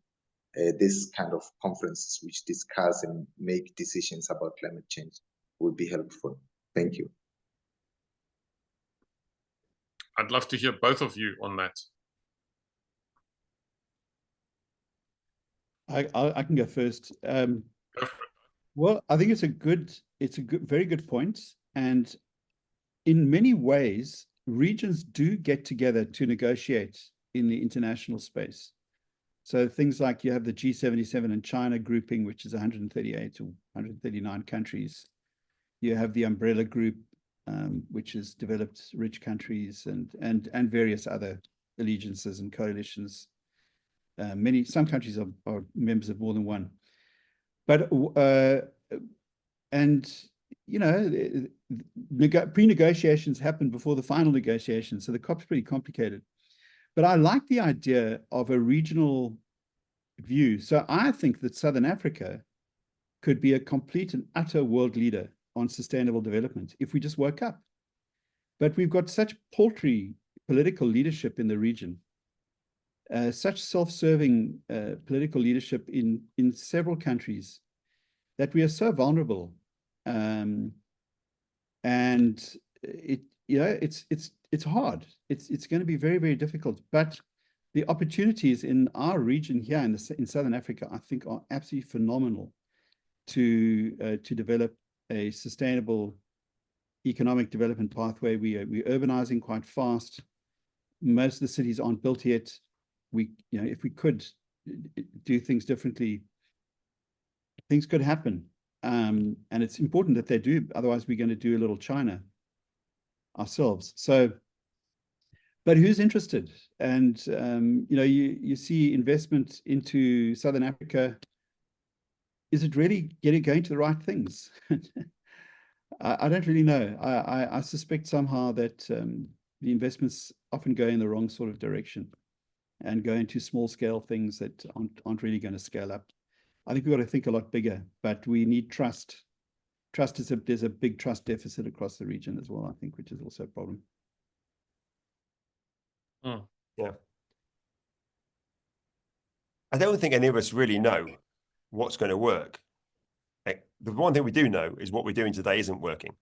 this kind of conferences which discuss and make decisions about climate change would be helpful? Thank you. I'd love to hear both of you on that. I can go first. Well, I think it's a very good point. And in many ways, regions do get together to negotiate in the international space. So things like you have the G77 and China grouping, which is 138 or 139 countries. You have the umbrella group, which is developed rich countries and various other allegiances and coalitions. Some countries are members of more than one. But pre-negotiations happen before the final negotiation, so the COP's pretty complicated. But I like the idea of a regional view. So I think that Southern Africa could be a complete and utter world leader on sustainable development if we just woke up. But we've got such paltry political leadership in the region, such self-serving political leadership in several countries, that we are so vulnerable, and it's hard. It's going to be very, very difficult. But the opportunities in our region here in Southern Africa, I think, are absolutely phenomenal to develop a sustainable economic development pathway. We're urbanizing quite fast. Most of the cities aren't built yet. If we could do things differently, things could happen. And it's important that they do. Otherwise, we're going to do a little China ourselves. So, but who's interested? And you see investment into Southern Africa. Is it really going to the right things? I don't really know. I suspect somehow that the investments often go in the wrong sort of direction and go into small scale things that aren't really going to scale up. I think we've got to think a lot bigger, but we need trust. There's a big trust deficit across the region as well, I think, which is also a problem. Yeah. I don't think any of us really know what's going to work. The one thing we do know is what we're doing today isn't working.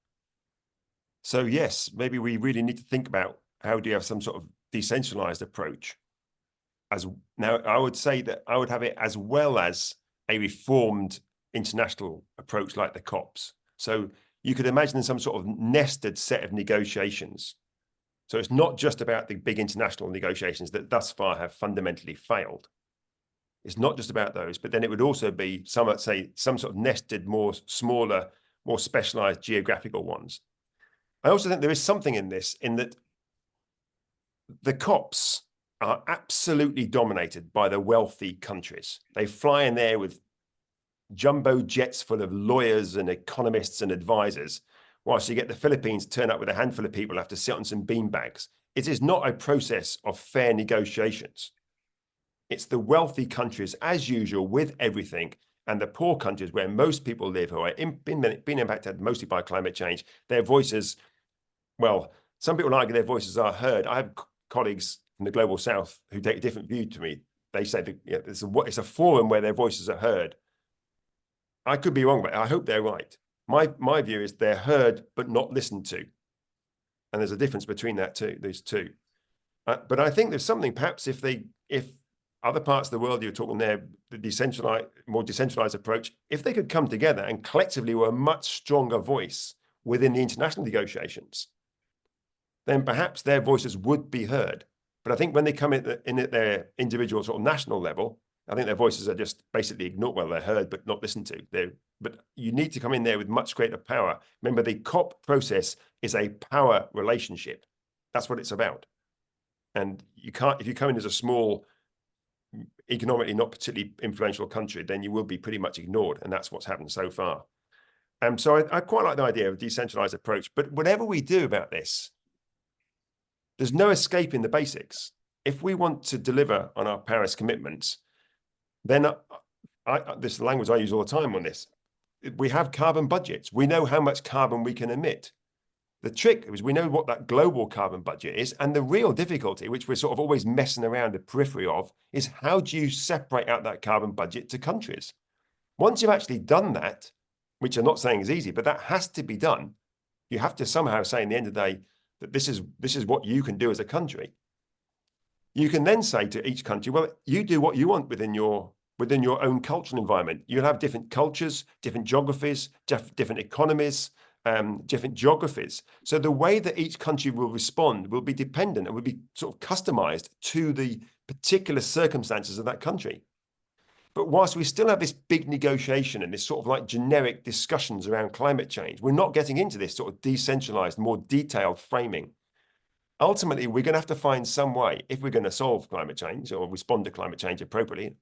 So yes, maybe we really need to think about how do you have some sort of decentralized approach. Now, I would say that I would have it as well as a reformed international approach like the COPs. So you could imagine some sort of nested set of negotiations. So it's not just about the big international negotiations that thus far have fundamentally failed. It's not just about those, but then it would also be some, let's say, some sort of nested, more smaller, more specialized geographical ones. I also think there is something in this, in that the COPs are absolutely dominated by the wealthy countries. They fly in there with jumbo jets full of lawyers and economists and advisors, whilst you get the Philippines turn up with a handful of people who have to sit on some beanbags. It is not a process of fair negotiations. It's the wealthy countries, as usual, with everything, and the poor countries where most people live, who are being impacted mostly by climate change, their voices, well, some people argue their voices are heard. I have colleagues from the Global South who take a different view to me. They say that, you know, it's a forum where their voices are heard. I could be wrong, but I hope they're right. My view is they're heard but not listened to. And there's a difference between those two. But I think there's something, perhaps if other parts of the world, you're talking there, the more decentralized approach, if they could come together and collectively were a much stronger voice within the international negotiations, then perhaps their voices would be heard. But I think when they come in at their individual sort of national level, I think their voices are just basically ignored. Well, they're heard, but not listened to. But you need to come in there with much greater power. Remember, the COP process is a power relationship. That's what it's about. And you can't, if you come in as a small, economically not particularly influential country, then you will be pretty much ignored. And that's what's happened so far. So I quite like the idea of a decentralized approach. But whatever we do about this, there's no escaping the basics. If we want to deliver on our Paris commitments, then this language I use all the time on this, we have carbon budgets. We know how much carbon we can emit. The trick is we know what that global carbon budget is, and the real difficulty, which we're sort of always messing around the periphery of, is how do you separate out that carbon budget to countries? Once you've actually done that, which I'm not saying is easy, but that has to be done, you have to somehow say in the end of the day that this is what you can do as a country. You can then say to each country, well, you do what you want within your own cultural environment. You'll have different cultures, different geographies, different economies, different geographies. So the way that each country will respond will be dependent and will be sort of customized to the particular circumstances of that country. But whilst we still have this big negotiation and this sort of like generic discussions around climate change, we're not getting into this sort of decentralized, more detailed framing. Ultimately, we're going to have to find some way, if we're going to solve climate change or respond to climate change appropriately.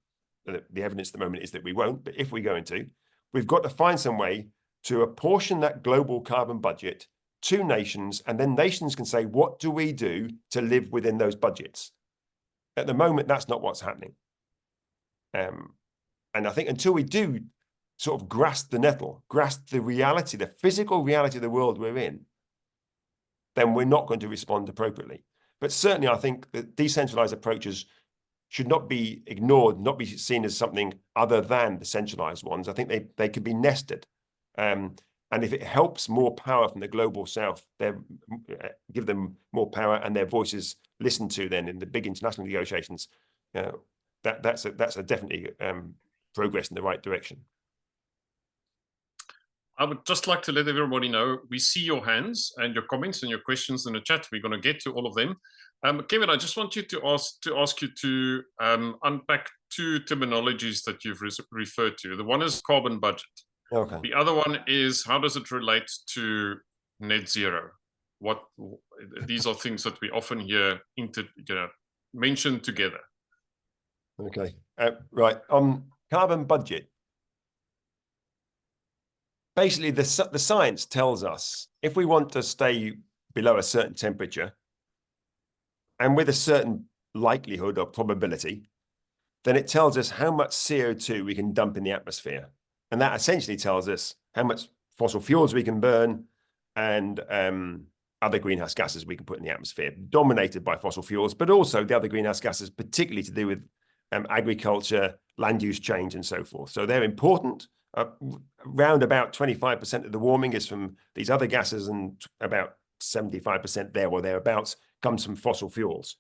The evidence at the moment is that we won't, but if we're going to, we've got to find some way to apportion that global carbon budget to nations, and then nations can say, what do we do to live within those budgets? At the moment, that's not what's happening. And I think until we do sort of grasp the nettle, grasp the reality, the physical reality of the world we're in, then we're not going to respond appropriately. But certainly, I think that decentralized approaches should not be ignored, not be seen as something other than the centralized ones. I think they could be nested. And if it helps more power from the global south, give them more power and their voices listened to then in the big international negotiations, that's a definitely progress in the right direction. I would just like to let everybody know, we see your hands and your comments and your questions in the chat. We're going to get to all of them. Kevin, I just want you to ask you to unpack two terminologies that you've referred to. The one is carbon budget. Okay. The other one is, how does it relate to net zero? These are things that we often hear mentioned together. Okay. Right. Carbon budget. Basically, the science tells us if we want to stay below a certain temperature and with a certain likelihood or probability, then it tells us how much CO2 we can dump in the atmosphere. And that essentially tells us how much fossil fuels we can burn and other greenhouse gases we can put in the atmosphere, dominated by fossil fuels, but also the other greenhouse gases, particularly to do with agriculture, land use change, and so forth. So they're important. Around about 25% of the warming is from these other gases, and about 75% there or thereabouts comes from fossil fuels.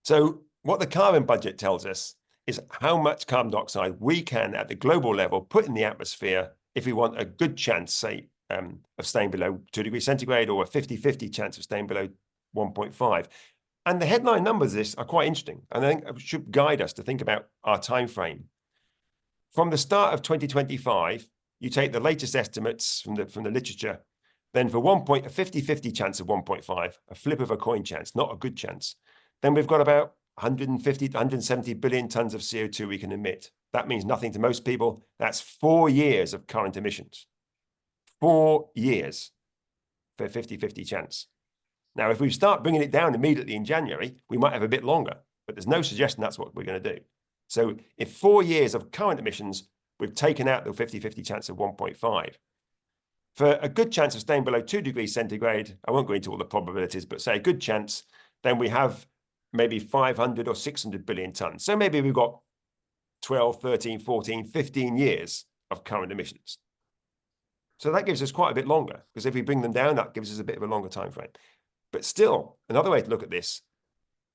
So what the carbon budget tells us is how much carbon dioxide we can, at the global level, put in the atmosphere if we want a good chance, say, of staying below 2 degrees centigrade, or a 50-50 chance of staying below 1.5. And the headline numbers of this are quite interesting, and I think it should guide us to think about our time frame. From the start of 2025, you take the latest estimates from the literature, then for a 50-50 chance of 1.5, a flip of a coin chance, not a good chance, then we've got about 150 to 170 billion tons of CO2 we can emit. That means nothing to most people. That's 4 years of current emissions. 4 years for a 50-50 chance. Now, if we start bringing it down immediately in January, we might have a bit longer, but there's no suggestion that's what we're going to do. So if 4 years of current emissions, we've taken out the 50-50 chance of 1.5. For a good chance of staying below 2 degrees centigrade, I won't go into all the probabilities, but say a good chance, then we have maybe 500 or 600 billion tons. So maybe we've got 12, 13, 14, 15 years of current emissions. So that gives us quite a bit longer, because if we bring them down, that gives us a bit of a longer time frame. But still, another way to look at this,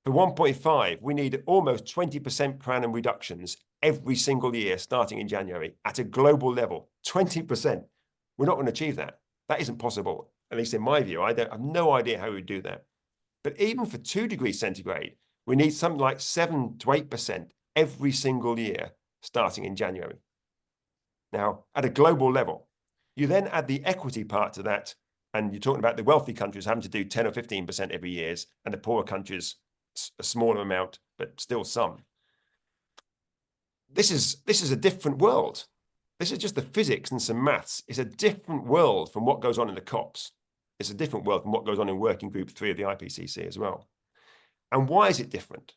for 1.5, we need almost 20% per annum reductions every single year starting in January at a global level. 20%. We're not going to achieve that. That isn't possible, at least in my view. I have no idea how we do that. But even for 2 degrees centigrade, we need something like 7 to 8% every single year starting in January. Now, at a global level, you then add the equity part to that, and you're talking about the wealthy countries having to do 10 or 15% every year, and the poorer countries a smaller amount, but still some. This is a different world. This is just the physics and some maths. It's a different world from what goes on in the COPs. It's a different world from what goes on in Working Group 3 of the IPCC as well. And why is it different?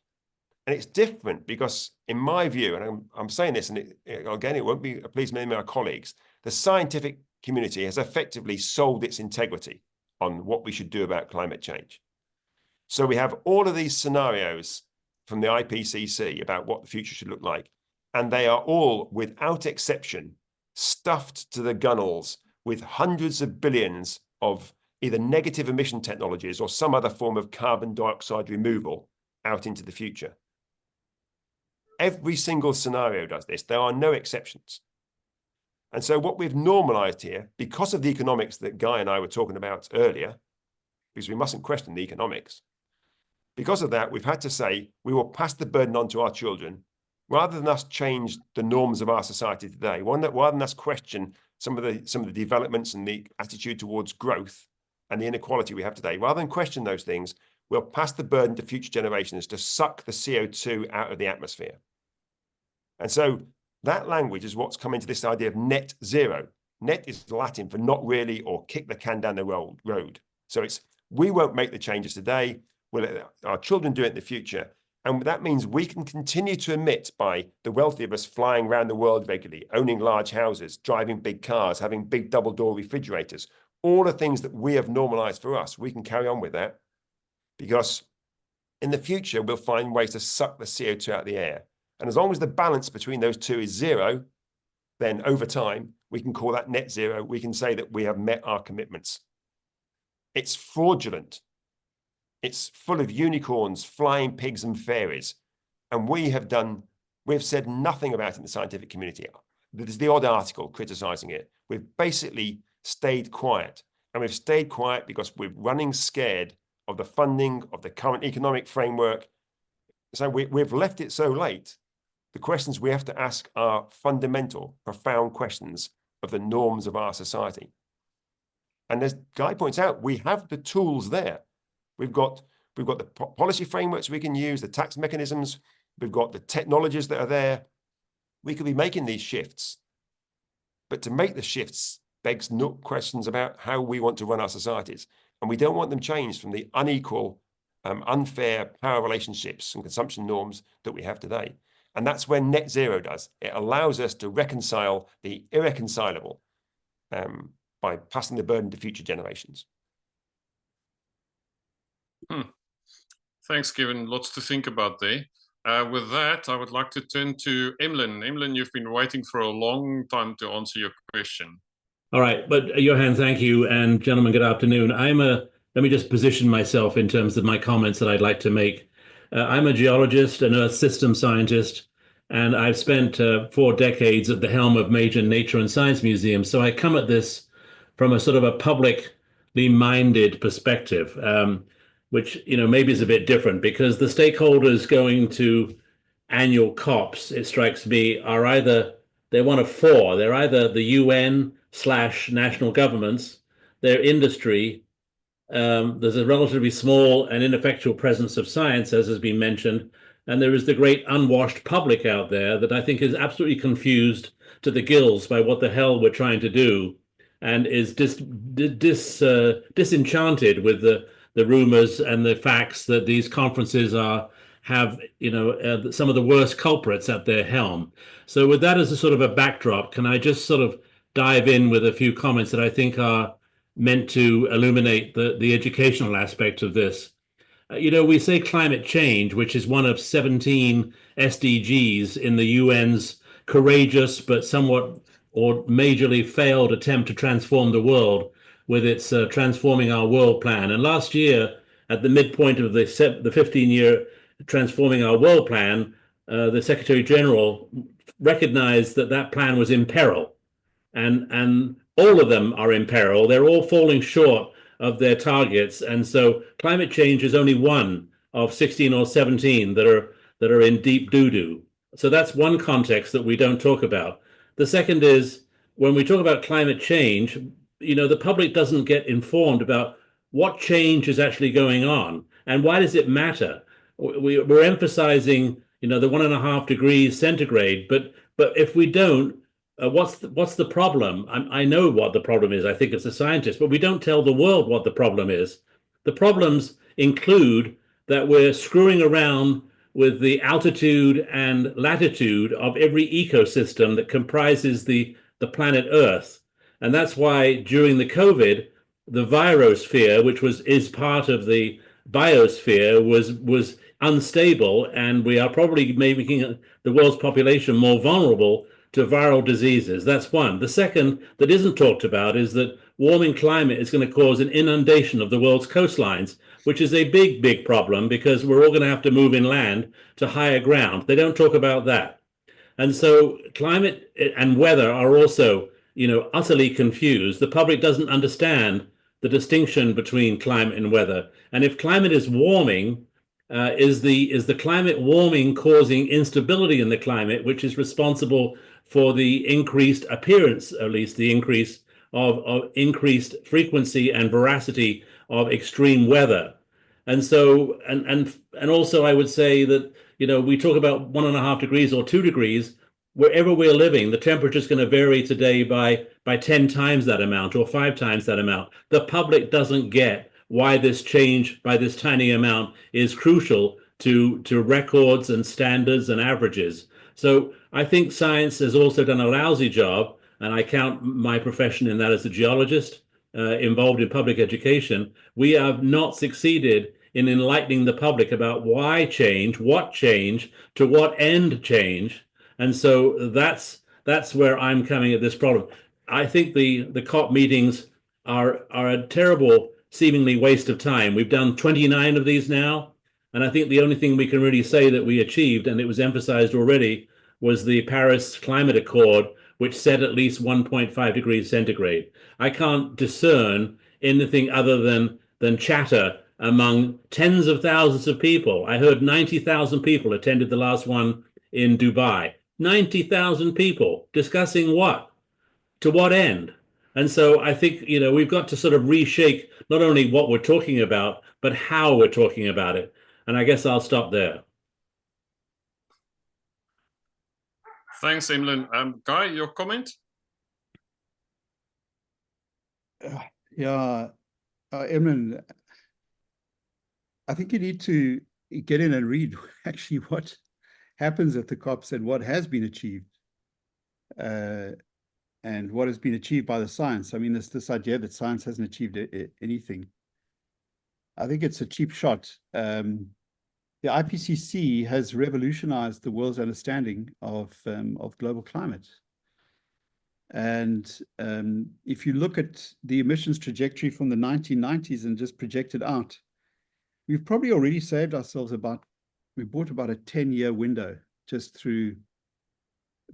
And it's different because, in my view, and I'm saying this, and again, it won't be please many of my colleagues, the scientific community has effectively sold its integrity on what we should do about climate change. So we have all of these scenarios from the IPCC about what the future should look like. And they are all, without exception, stuffed to the gunnels with hundreds of billions of either negative emission technologies or some other form of carbon dioxide removal out into the future. Every single scenario does this. There are no exceptions. And so what we've normalized here, because of the economics that Guy and I were talking about earlier, because we mustn't question the economics, because of that, we've had to say we will pass the burden on to our children rather than us change the norms of our society today, rather than us question some of the developments and the attitude towards growth and the inequality we have today, rather than question those things, we'll pass the burden to future generations to suck the CO2 out of the atmosphere. And so that language is what's come into this idea of net zero. Net is Latin for not really or kick the can down the road. So it's, we won't make the changes today, we'll let our children do it in the future. And that means we can continue to emit by the wealthy of us flying around the world regularly, owning large houses, driving big cars, having big double-door refrigerators, all the things that we have normalized for us. We can carry on with that because in the future, we'll find ways to suck the CO2 out of the air. And as long as the balance between those two is zero, then over time, we can call that net zero. We can say that we have met our commitments. It's fraudulent. It's full of unicorns, flying pigs and fairies. And we've said nothing about it in the scientific community. There's the odd article criticizing it. We've basically stayed quiet. And we've stayed quiet because we're running scared of the funding of the current economic framework. So we've left it so late. The questions we have to ask are fundamental, profound questions of the norms of our society. And as Guy points out, we have the tools there. We've got the policy frameworks we can use, the tax mechanisms, we've got the technologies that are there. We could be making these shifts. But to make the shifts begs no questions about how we want to run our societies. And we don't want them changed from the unequal, unfair power relationships and consumption norms that we have today. And that's where net zero does. It allows us to reconcile the irreconcilable by passing the burden to future generations. Thanks, Kevin. Lots to think about there. With that, I would like to turn to Emlyn. Emlyn, you've been waiting for a long time to answer your question. All right, but Johan, thank you. And gentlemen, good afternoon. Let me just position myself in terms of my comments that I'd like to make. I'm a geologist, an earth system scientist, and I've spent 4 decades at the helm of major nature and science museums. So I come at this from a sort of a publicly minded perspective. which, maybe is a bit different, because the stakeholders going to annual COPs, it strikes me, are they're one of four. They're either the UN/national governments, their industry. There's a relatively small and ineffectual presence of science, as has been mentioned, and there is the great unwashed public out there that I think is absolutely confused to the gills by what the hell we're trying to do, and is disenchanted with the rumors and the facts that these conferences have some of the worst culprits at their helm. So with that as a sort of a backdrop, can I just sort of dive in with a few comments that I think are meant to illuminate the educational aspect of this? We say climate change, which is one of 17 SDGs in the UN's courageous but somewhat or majorly failed attempt to transform the world with its Transforming Our World plan. And last year, at the midpoint of the 15-year Transforming Our World plan, the Secretary General recognized that plan was in peril. And all of them are in peril. They're all falling short of their targets. And so climate change is only one of 16 or 17 that are in deep doo-doo. So that's one context that we don't talk about. The second is, when we talk about climate change, the public doesn't get informed about what change is actually going on and why does it matter. We're emphasizing, the 1.5 degrees centigrade, but if we don't, what's the problem? I know what the problem is. I think as a scientist, but we don't tell the world what the problem is. The problems include that we're screwing around with the altitude and latitude of every ecosystem that comprises the planet Earth. And that's why during the COVID, the virosphere, which is part of the biosphere, was unstable, and we are probably making the world's population more vulnerable to viral diseases. That's one. The second that isn't talked about is that warming climate is going to cause an inundation of the world's coastlines, which is a big, big problem because we're all going to have to move inland to higher ground. They don't talk about that. And so climate and weather are also, utterly confused. The public doesn't understand the distinction between climate and weather. And if climate is warming, is the climate warming causing instability in the climate, which is responsible for the increased appearance, at least the increase of increased frequency and veracity of extreme weather. And so, and also I would say that, we talk about 1.5 degrees or 2 degrees, wherever we're living, the temperature is going to vary today by 10 times that amount or 5 times that amount. The public doesn't get why this change by this tiny amount is crucial to records and standards and averages. So I think science has also done a lousy job, and I count my profession in that as a geologist involved in public education. We have not succeeded in enlightening the public about why change, what change, to what end change. And so that's where I'm coming at this problem. I think the COP meetings are a terrible, seemingly waste of time. We've done 29 of these now, and I think the only thing we can really say that we achieved, and it was emphasized already, was the Paris Climate Accord, which set at least 1.5 degrees centigrade. I can't discern anything other than chatter among tens of thousands of people. I heard 90,000 people attended the last one in Dubai. 90,000 people discussing what? To what end? And so I think, we've got to sort of reshake not only what we're talking about, but how we're talking about it. And I guess I'll stop there. Thanks, Emlyn. Guy, your comment? Emlyn, I think you need to get in and read actually what happens at the COPs and what has been achieved. And what has been achieved by the science. I mean, this idea that science hasn't achieved anything, I think it's a cheap shot. The IPCC has revolutionized the world's understanding of global climate. And if you look at the emissions trajectory from the 1990s and just project it out, we've probably already saved ourselves we bought about a 10-year window just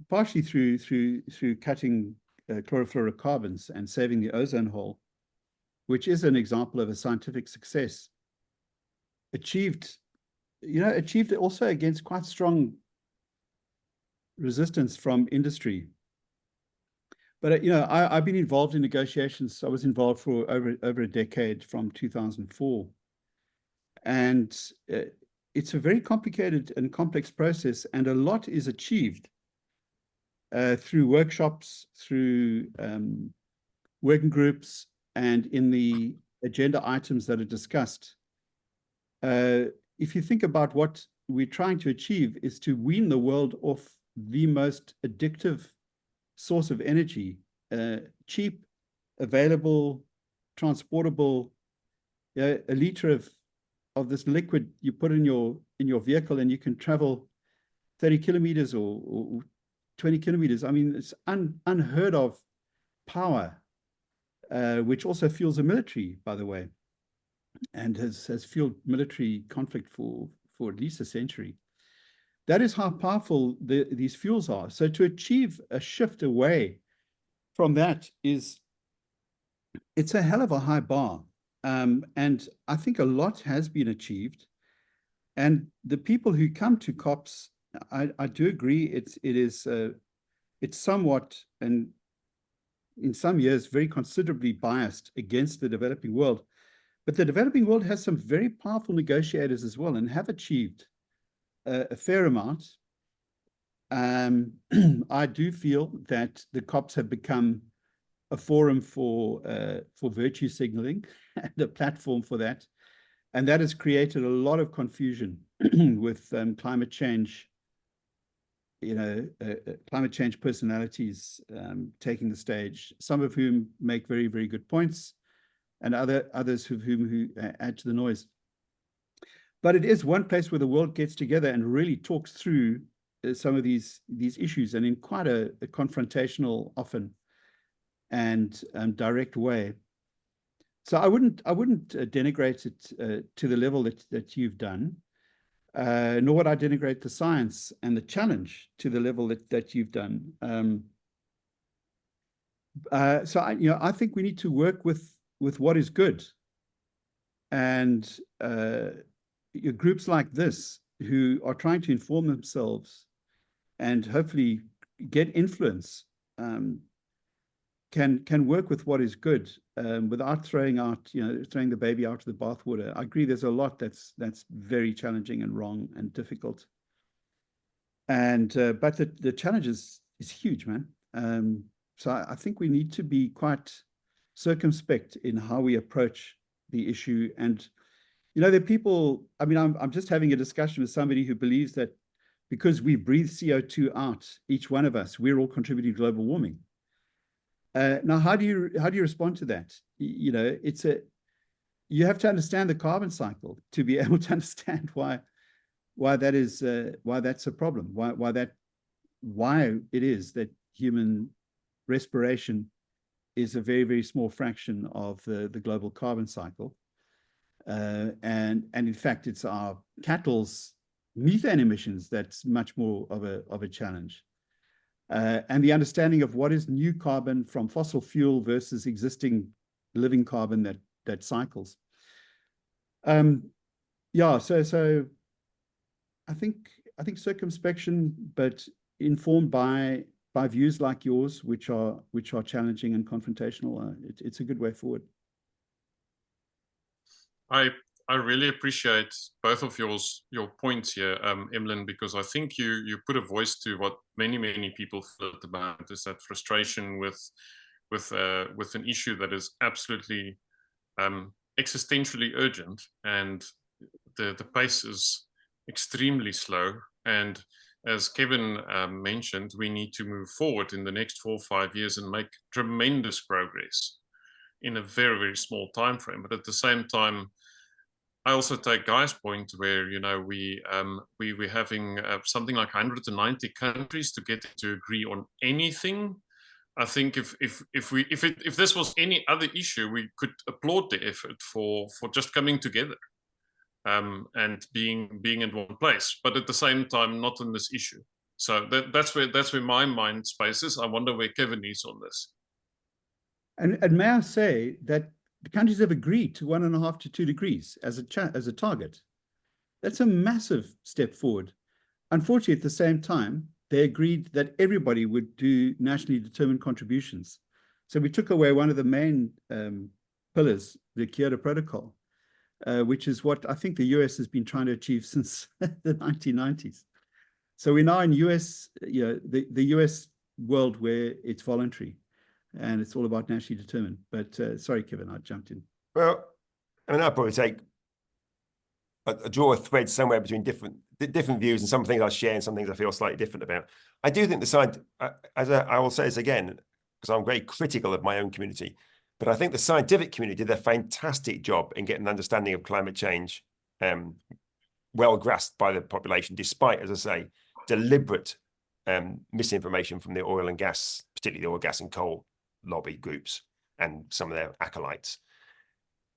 partially through cutting chlorofluorocarbons and saving the ozone hole, which is an example of a scientific success. achieved also against quite strong resistance from industry. But I've been involved in negotiations. I was involved for over a decade, from 2004, and it's a very complicated and complex process, and a lot is achieved through workshops, through working groups, and in the agenda items that are discussed. If you think about what we're trying to achieve, is to wean the world off the most addictive source of energy, cheap, available, transportable. A liter of this liquid you put in your vehicle, and you can travel 30 kilometers or 20 kilometers. I mean, it's unheard of power, which also fuels the military, by the way, and has fueled military conflict for at least a century. That is how powerful these fuels are. So to achieve a shift away from that it's a hell of a high bar. And I think a lot has been achieved. And the people who come to COPs, I do agree, it's somewhat, and in some years, very considerably biased against the developing world. But the developing world has some very powerful negotiators as well, and have achieved a fair amount. I do feel that the COPs have become a forum for virtue signaling and a platform for that. And that has created a lot of confusion with climate change, climate change personalities taking the stage, some of whom make very, very good points, and others who add to the noise. But it is one place where the world gets together and really talks through some of these issues, and in quite a confrontational, often, and direct way. So I wouldn't denigrate it to the level that you've done, nor would I denigrate the science and the challenge to the level that you've done. So I think we need to work with what is good, and groups like this, who are trying to inform themselves and hopefully get influence, can work with what is good, without throwing the baby out of the bathwater. I agree, there's a lot that's very challenging and wrong and difficult, and but the challenge is huge, man. So I think we need to be quite circumspect in how we approach the issue. And there are people, I mean, I'm just having a discussion with somebody who believes that because we breathe CO2 out, each one of us, we're all contributing to global warming. Now, how do you respond to that? You have to understand the carbon cycle to be able to understand why that's a problem. Why it is that human respiration is a very, very small fraction of the global carbon cycle. And in fact, it's our cattle's methane emissions that's much more of a challenge. And the understanding of what is new carbon from fossil fuel versus existing living carbon that cycles. So I think circumspection, but informed by views like yours, which are challenging and confrontational. It's a good way forward. I really appreciate both of your points here, Emlyn, because I think you put a voice to what many people feel about, is that frustration with an issue that is absolutely existentially urgent, and the pace is extremely slow. And as Kevin mentioned, we need to move forward in the next 4 or 5 years and make tremendous progress in a very, very small time frame. But at the same time, I also take Guy's point where we're having something like 190 countries to get to agree on anything. I think if this was any other issue, we could applaud the effort for just coming together and being in one place. But at the same time, not on this issue. So that's where my mind space is. I wonder where Kevin is on this. And may I say that the countries have agreed to 1.5 to 2 degrees as a target. That's a massive step forward. Unfortunately, at the same time, they agreed that everybody would do nationally determined contributions. So we took away one of the main pillars, the Kyoto Protocol, which is what I think the US has been trying to achieve since the 1990s. So we're now in the US world where it's voluntary and it's all about nationally determined. But sorry, Kevin, I jumped in. Well, I mean, I'll probably take draw a thread somewhere between different views, and some things I share and some things I feel slightly different about. I do think I will say this again, because I'm very critical of my own community, but I think the scientific community did a fantastic job in getting an understanding of climate change well grasped by the population, despite, as I say, deliberate misinformation from the oil and gas, particularly the oil, gas and coal lobby groups and some of their acolytes.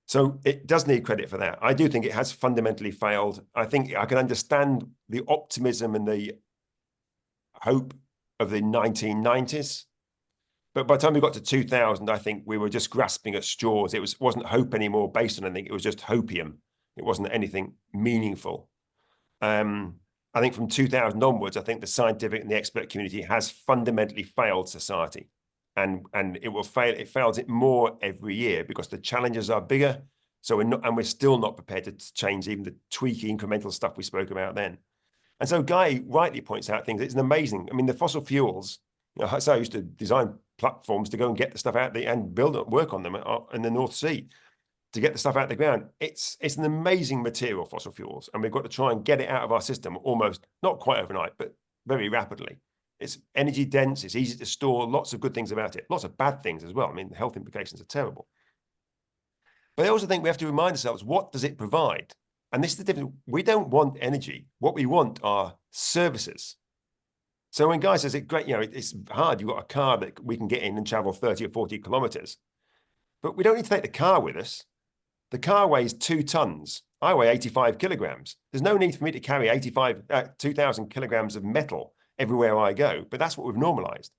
So it does need credit for that. I do think it has fundamentally failed. I think I can understand the optimism and the hope of the 1990s. But by the time we got to 2000, I think we were just grasping at straws. It wasn't hope anymore based on anything. It was just hopium. It wasn't anything meaningful. I think from 2000 onwards, I think the scientific and the expert community has fundamentally failed society. And it will fail. It fails it more every year because the challenges are bigger. So we're still not prepared to change even the tweaky incremental stuff we spoke about then. And so Guy rightly points out things. It's an amazing. I mean, the fossil fuels. So I used to design platforms to go and get the stuff out there and work on them in the North Sea to get the stuff out of the ground. It's an amazing material, fossil fuels, and we've got to try and get it out of our system almost not quite overnight, but very rapidly. It's energy dense, it's easy to store, lots of good things about it, lots of bad things as well. I mean, the health implications are terrible. But I also think we have to remind ourselves, what does it provide? And this is the difference. We don't want energy. What we want are services. So when Guy says, great, it's hard, you've got a car that we can get in and travel 30 or 40 kilometers, but we don't need to take the car with us. The car weighs 2 tons. I weigh 85 kilograms. There's no need for me to carry 2,000 kilograms of metal everywhere I go, but that's what we've normalized.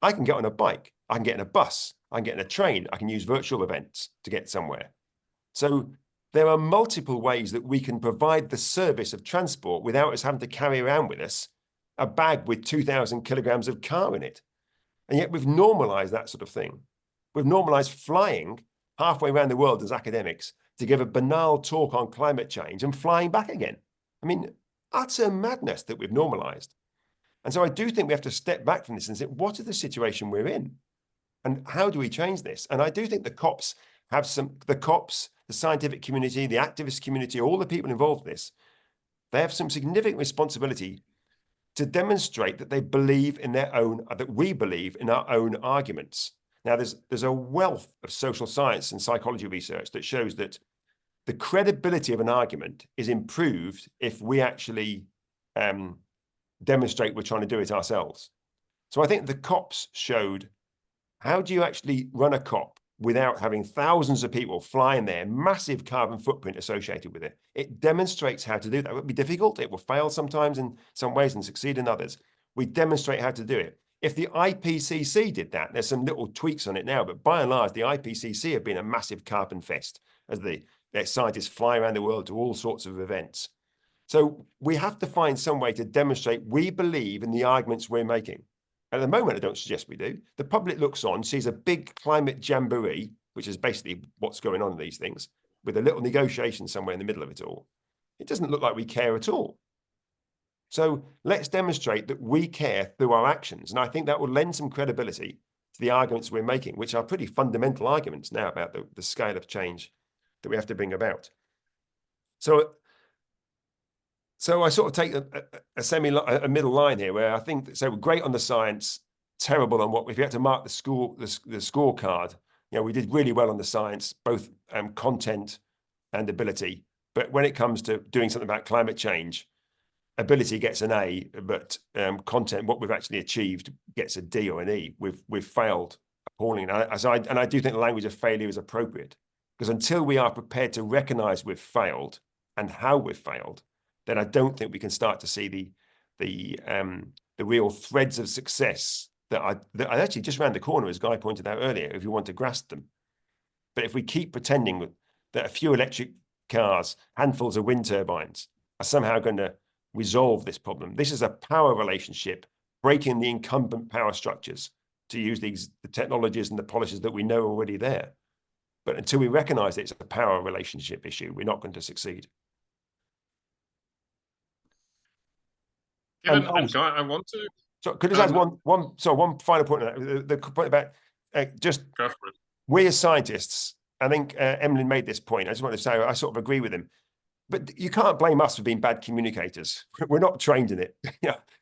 I can get on a bike, I can get in a bus, I can get in a train, I can use virtual events to get somewhere. So there are multiple ways that we can provide the service of transport without us having to carry around with us a bag with 2,000 kilograms of car in it. And yet we've normalized that sort of thing. We've normalized flying halfway around the world as academics to give a banal talk on climate change and flying back again. I mean, utter madness that we've normalized. And so I do think we have to step back from this and say, what is the situation we're in? And how do we change this? And I do think the COPs, the scientific community, the activist community, all the people involved in this, they have some significant responsibility to demonstrate that they believe in that we believe in our own arguments. Now, there's a wealth of social science and psychology research that shows that the credibility of an argument is improved if we actually demonstrate we're trying to do it ourselves. So I think the COPs showed, how do you actually run a COP without having thousands of people flying there, massive carbon footprint associated with it? It demonstrates how to do that. It will be difficult. It will fail sometimes in some ways and succeed in others. We demonstrate how to do it. If the IPCC did that, there's some little tweaks on it now, but by and large, the IPCC have been a massive carbon fest as their scientists fly around the world to all sorts of events. So we have to find some way to demonstrate we believe in the arguments we're making. At the moment, I don't suggest we do. The public looks on, sees a big climate jamboree, which is basically what's going on in these things, with a little negotiation somewhere in the middle of it all. It doesn't look like we care at all. So let's demonstrate that we care through our actions. And I think that will lend some credibility to the arguments we're making, which are pretty fundamental arguments now about the scale of change that we have to bring about. So I sort of take a middle line here where I think, so we're great on the science, terrible on what, if you had to mark the scorecard, we did really well on the science, both content and ability. But when it comes to doing something about climate change, ability gets an A, but content, what we've actually achieved, gets a D or an E. We've failed appalling. And I do think the language of failure is appropriate, because until we are prepared to recognize we've failed and how we've failed, then I don't think we can start to see the real threads of success that are actually just around the corner, as Guy pointed out earlier, if you want to grasp them. But if we keep pretending that a few electric cars, handfuls of wind turbines are somehow going to resolve this problem. This is a power relationship, breaking the incumbent power structures to use the technologies and the policies that we know are already there. But until we recognize it's a power relationship issue, we're not going to succeed. Kevin, and Guy, I want to... So could I just add one final point on that? The point about just go for it. We as scientists, I think Emlyn made this point. I just want to say I sort of agree with him. But you can't blame us for being bad communicators. We're not trained in it.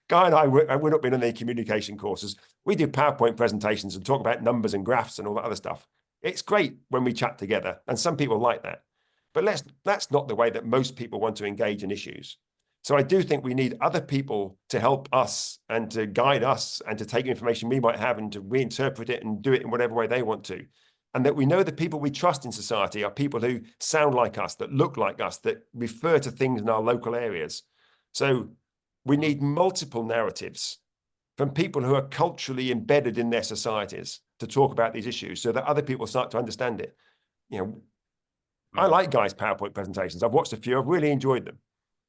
Guy and we're not been on any communication courses. We do PowerPoint presentations and talk about numbers and graphs and all that other stuff. It's great when we chat together, and some people like that. But that's not the way that most people want to engage in issues. So I do think we need other people to help us and to guide us and to take information we might have and to reinterpret it and do it in whatever way they want to. And that we know the people we trust in society are people who sound like us, that look like us, that refer to things in our local areas. So we need multiple narratives from people who are culturally embedded in their societies to talk about these issues so that other people start to understand it. I like Guy's PowerPoint presentations. I've watched a few. I've really enjoyed them.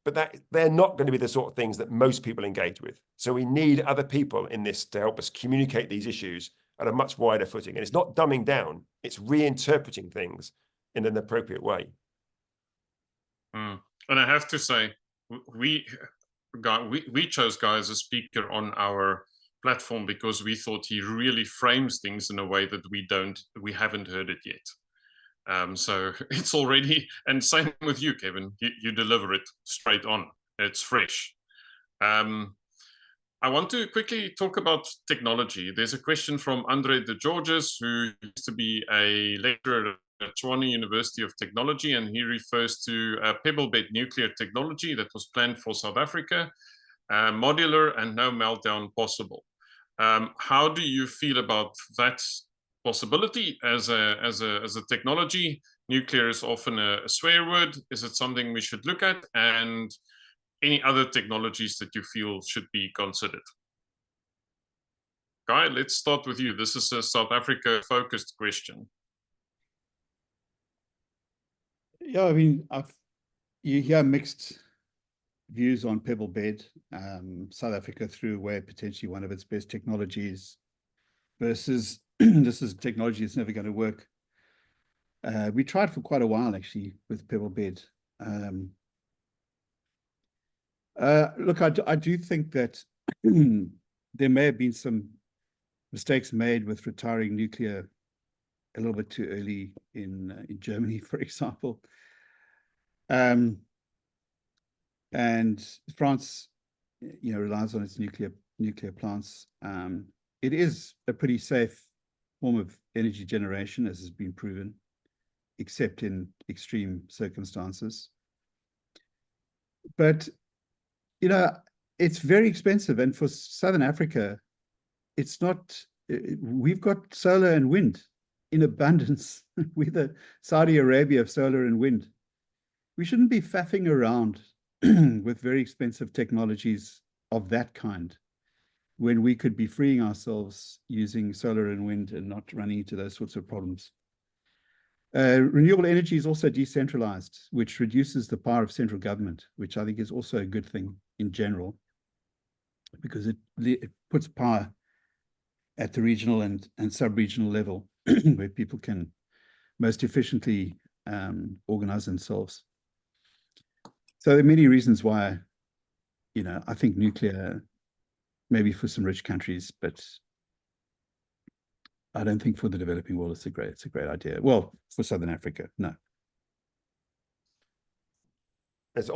But they're not going to be the sort of things that most people engage with. So we need other people in this to help us communicate these issues at a much wider footing. And it's not dumbing down, it's reinterpreting things in an appropriate way. And I have to say, we chose Guy as a speaker on our platform because we thought he really frames things in a way that we haven't heard it yet. So it's already, and same with you, Kevin, you deliver it straight on. It's fresh. I want to quickly talk about technology. There's a question from Andre de Georges, who used to be a lecturer at Tshwane University of Technology, and he refers to pebble bed nuclear technology that was planned for South Africa, modular and no meltdown possible. How do you feel about that possibility as a technology? Nuclear is often a swear word. Is it something we should look at? And any other technologies that you feel should be considered? Guy, let's start with you. This is a South Africa focused question. Yeah, I mean, you hear mixed views on pebble bed. South Africa threw away potentially one of its best technologies versus this is technology that's never going to work. We tried for quite a while actually with pebble bed. Look, I do think that there may have been some mistakes made with retiring nuclear a little bit too early in Germany, for example. And France, relies on its nuclear plants. It is a pretty safe form of energy generation, as has been proven, except in extreme circumstances. But it's very expensive, and for Southern Africa, it's not. We've got solar and wind in abundance. We're the Saudi Arabia of solar and wind. We shouldn't be faffing around with very expensive technologies of that kind when we could be freeing ourselves using solar and wind and not running into those sorts of problems. Renewable energy is also decentralized, which reduces the power of central government, which I think is also a good thing in general, because it puts power at the regional and sub-regional level where people can most efficiently organize themselves. So there are many reasons why, I think nuclear, maybe for some rich countries, but I don't think for the developing world it's a great idea. Well, for Southern Africa, no.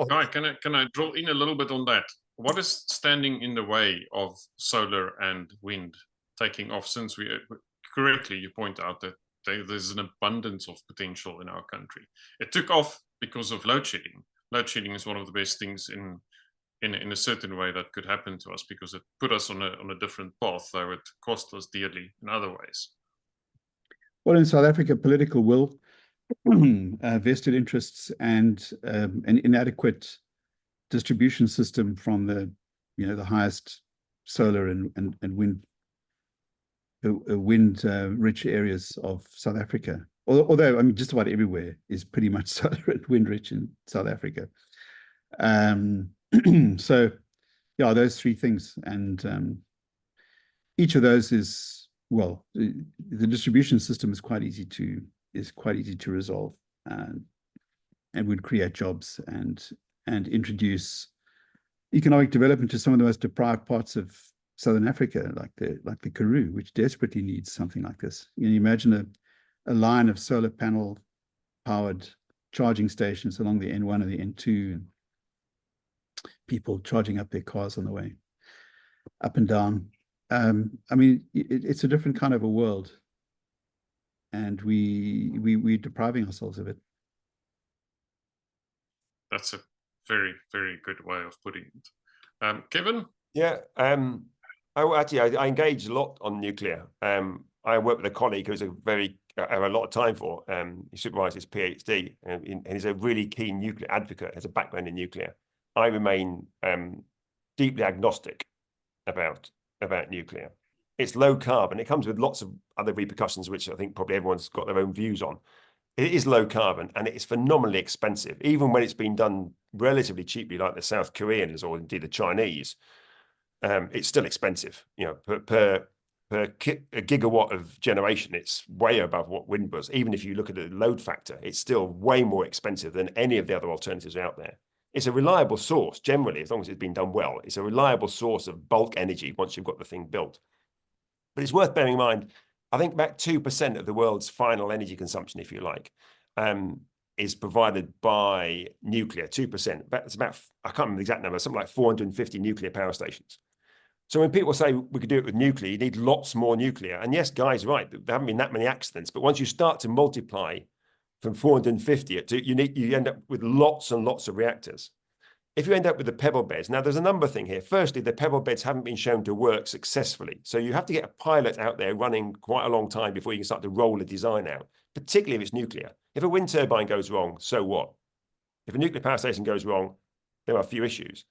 Guy, can I drill in a little bit on that? What is standing in the way of solar and wind taking off? Since correctly you point out that there's an abundance of potential in our country. It took off because of load shedding. Load shedding is one of the best things in a certain way that could happen to us, because it put us on a different path, though it cost us dearly in other ways. Well, in South Africa, political will, vested interests, and an inadequate distribution system from the highest solar and wind rich areas of South Africa Although, I mean, just about everywhere is pretty much solar and wind rich in South Africa. So, yeah, those three things. And each of those is, well, the distribution system is quite easy to resolve, and would create jobs and introduce economic development to some of the most deprived parts of Southern Africa, like the Karoo, which desperately needs something like this. You imagine a line of solar panel powered charging stations along the N1 and the N2, and people charging up their cars on the way up and down. I mean, it's a different kind of a world, and we're depriving ourselves of it. That's a very, very good way of putting it. Kevin? Yeah, I engage a lot on nuclear. I work with a colleague who's I have a lot of time for. He supervises his PhD, and he's a really keen nuclear advocate, has a background in nuclear. I remain deeply agnostic about nuclear. It's low carbon. It comes with lots of other repercussions, which I think probably everyone's got their own views on. It is low carbon, and it is phenomenally expensive, even when it's been done relatively cheaply, like the South Koreans or indeed the Chinese. It's still expensive. You know, per a gigawatt of generation, it's way above what wind was. Even if you look at the load factor, it's still way more expensive than any of the other alternatives out there. It's a reliable source, generally, as long as it's been done well. It's a reliable source of bulk energy once you've got the thing built. But it's worth bearing in mind, I think about 2% of the world's final energy consumption, if you like, is provided by nuclear, 2%. It's about, I can't remember the exact number, something like 450 nuclear power stations. So when people say we could do it with nuclear, you need lots more nuclear. And yes, Guy's right, there haven't been that many accidents. But once you start to multiply from 450, you end up with lots and lots of reactors. If you end up with the pebble beds, now there's a number thing here. Firstly, the pebble beds haven't been shown to work successfully. So you have to get a pilot out there running quite a long time before you can start to roll a design out, particularly if it's nuclear. If a wind turbine goes wrong, so what? If a nuclear power station goes wrong, there are a few issues.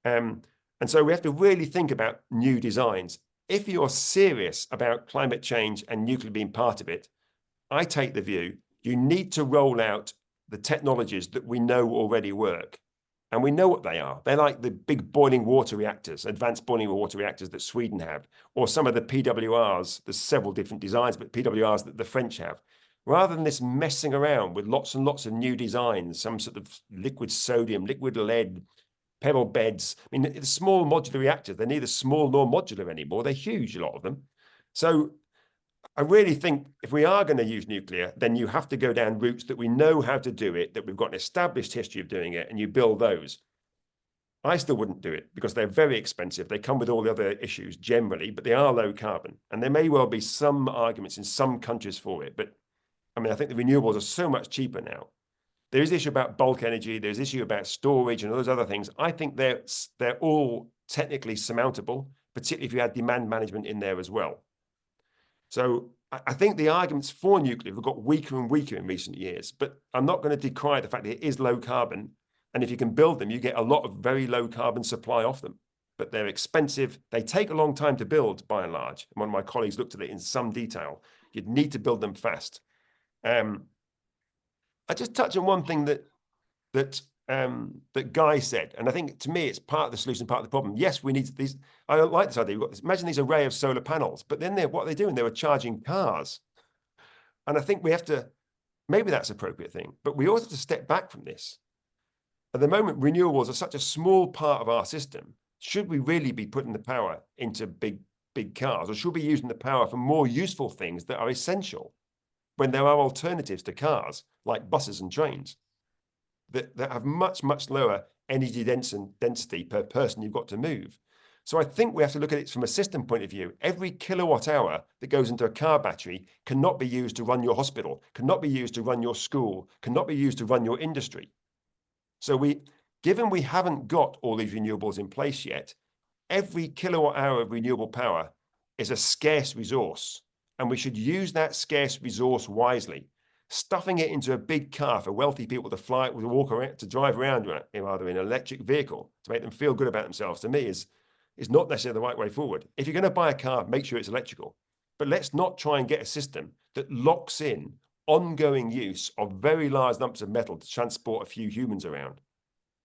And so we have to really think about new designs. If you're serious about climate change and nuclear being part of it, I take the view you need to roll out the technologies that we know already work. And we know what they are. They're like the big boiling water reactors, advanced boiling water reactors that Sweden have, or some of the PWRs. There's several different designs, but PWRs that the French have. Rather than this messing around with lots and lots of new designs, some sort of liquid sodium, liquid lead, pebble beds. I mean, the small modular reactors, they're neither small nor modular anymore. They're huge, a lot of them. So I really think if we are going to use nuclear, then you have to go down routes that we know how to do it, that we've got an established history of doing it, and you build those. I still wouldn't do it because they're very expensive. They come with all the other issues generally, but they are low carbon. And there may well be some arguments in some countries for it. But I mean, I think the renewables are so much cheaper now. There is issue about bulk energy. There's issue about storage and all those other things. I think they're all technically surmountable, particularly if you had demand management in there as well. So I think the arguments for nuclear have got weaker and weaker in recent years, but I'm not going to decry the fact that it is low carbon. And if you can build them, you get a lot of very low carbon supply off them, but they're expensive. They take a long time to build by and large. And one of my colleagues looked at it in some detail. You'd need to build them fast. I just touch on one thing that Guy said, and I think to me it's part of the solution, part of the problem. Yes, we need these. I don't like this idea. We've got this, imagine these array of solar panels, but then what are they doing? They were charging cars, and I think we have to. Maybe that's an appropriate thing, but we also have to step back from this. At the moment, renewables are such a small part of our system. Should we really be putting the power into big cars, or should we be using the power for more useful things that are essential when there are alternatives to cars, like buses and trains, that have much, much lower energy density per person you've got to move? So I think we have to look at it from a system point of view. Every kilowatt hour that goes into a car battery cannot be used to run your hospital, cannot be used to run your school, cannot be used to run your industry. So given we haven't got all these renewables in place yet, every kilowatt hour of renewable power is a scarce resource, and we should use that scarce resource wisely. Stuffing it into a big car for wealthy people to walk around, to drive around rather in an electric vehicle to make them feel good about themselves, to me is not necessarily the right way forward. If you're going to buy a car, make sure it's electrical. But let's not try and get a system that locks in ongoing use of very large lumps of metal to transport a few humans around.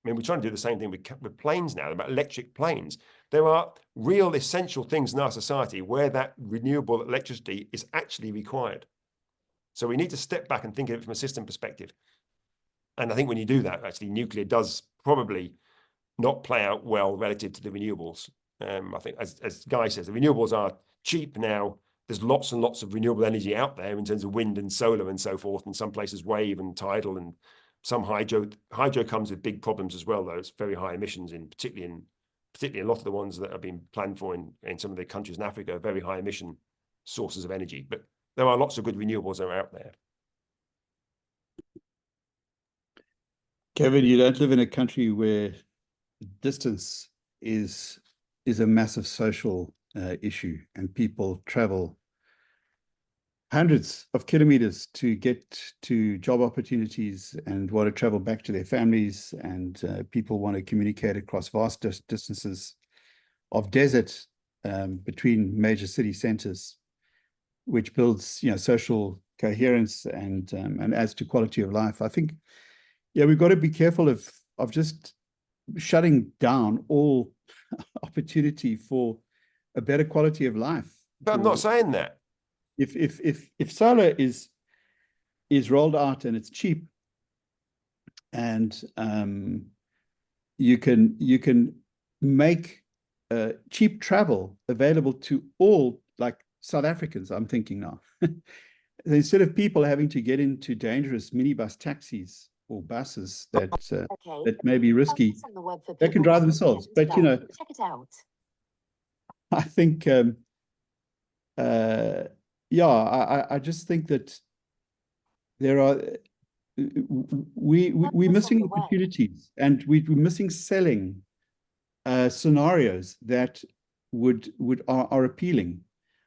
I mean, we're trying to do the same thing with planes now, about electric planes. There are real essential things in our society where that renewable electricity is actually required. So we need to step back and think of it from a system perspective. And I think when you do that, actually, nuclear does probably not play out well relative to the renewables. I think, as Guy says, the renewables are cheap now. There's lots and lots of renewable energy out there in terms of wind and solar and so forth, and some places wave and tidal, and some hydro. Hydro comes with big problems as well, though. It's very high emissions, particularly a lot of the ones that have been planned for in some of the countries in Africa, very high emission sources of energy. But there are lots of good renewables that are out there. Kevin, you don't live in a country where distance is a massive social issue, and people travel hundreds of kilometers to get to job opportunities and want to travel back to their families, and people want to communicate across vast distances of desert between major city centers, which builds, social coherence and adds to quality of life. I think, we've got to be careful of just shutting down all opportunity for a better quality of life. But I'm not saying that. If solar is rolled out and it's cheap, and you can make cheap travel available to all, like South Africans, I'm thinking now, instead of people having to get into dangerous minibus taxis or buses that may be risky, they can drive themselves. But check it out. I think I just think that there are we're missing opportunities, and we're missing selling scenarios that are appealing.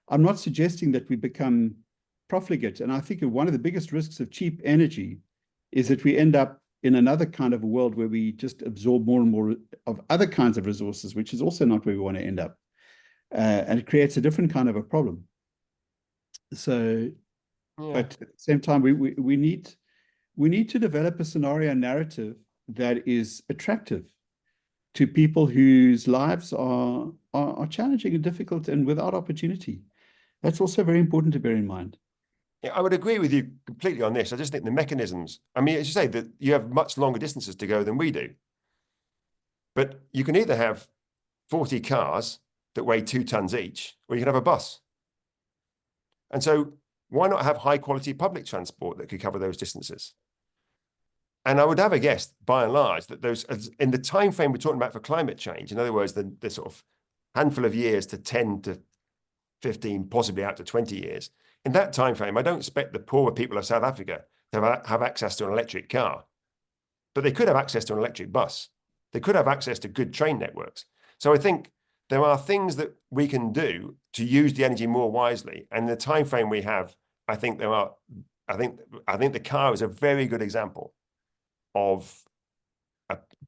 I'm not suggesting that we become profligate, and I think one of the biggest risks of cheap energy is that we end up in another kind of a world where we just absorb more and more of other kinds of resources, which is also not where we want to end up. And it creates a different kind of a problem. So, but at the same time, we need to develop a scenario narrative that is attractive to people whose lives are challenging and difficult and without opportunity. That's also very important to bear in mind. Yeah, I would agree with you completely on this. I just think the mechanisms, I mean, as you say, that you have much longer distances to go than we do. But you can either have 40 cars that weigh 2 tons each, or you can have a bus. And so why not have high quality public transport that could cover those distances? And I would have a guess, by and large, that those, in the time frame we're talking about for climate change, in other words, the sort of handful of years to 10 to 15, possibly out to 20 years, in that time frame, I don't expect the poorer people of South Africa to have access to an electric car, but they could have access to an electric bus. They could have access to good train networks. So I think there are things that we can do to use the energy more wisely. And the time frame we have, I think the car is a very good example of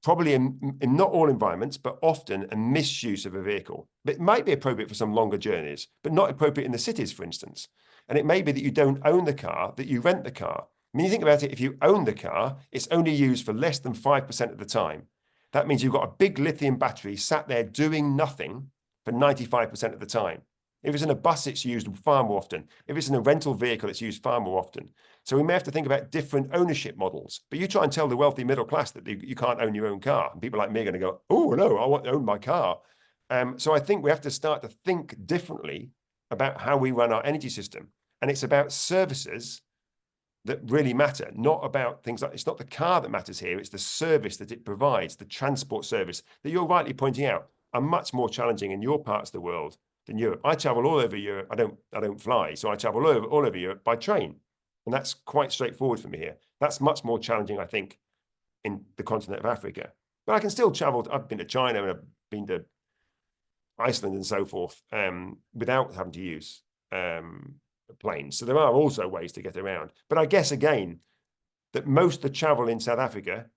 probably in not all environments, but often a misuse of a vehicle. But it might be appropriate for some longer journeys, but not appropriate in the cities, for instance. And it may be that you don't own the car, that you rent the car. I mean, you think about it, if you own the car, it's only used for less than 5% of the time. That means you've got a big lithium battery sat there doing nothing for 95% of the time. If it's in a bus, it's used far more often. If it's in a rental vehicle, it's used far more often. So we may have to think about different ownership models. But you try and tell the wealthy middle class that you can't own your own car. And people like me are going to go, oh, no, I want to own my car. So I think we have to start to think differently about how we run our energy system. And it's about services that really matter, not about things like, it's not the car that matters here, it's the service that it provides, the transport service that you're rightly pointing out are much more challenging in your parts of the world than Europe. I travel all over Europe. I don't fly, so I travel all over Europe by train. And that's quite straightforward for me here. That's much more challenging, I think, in the continent of Africa. But I can still travel. I've been to China and I've been to Iceland and so forth without having to use planes. So there are also ways to get around. But I guess, again, that most of the travel in South Africa,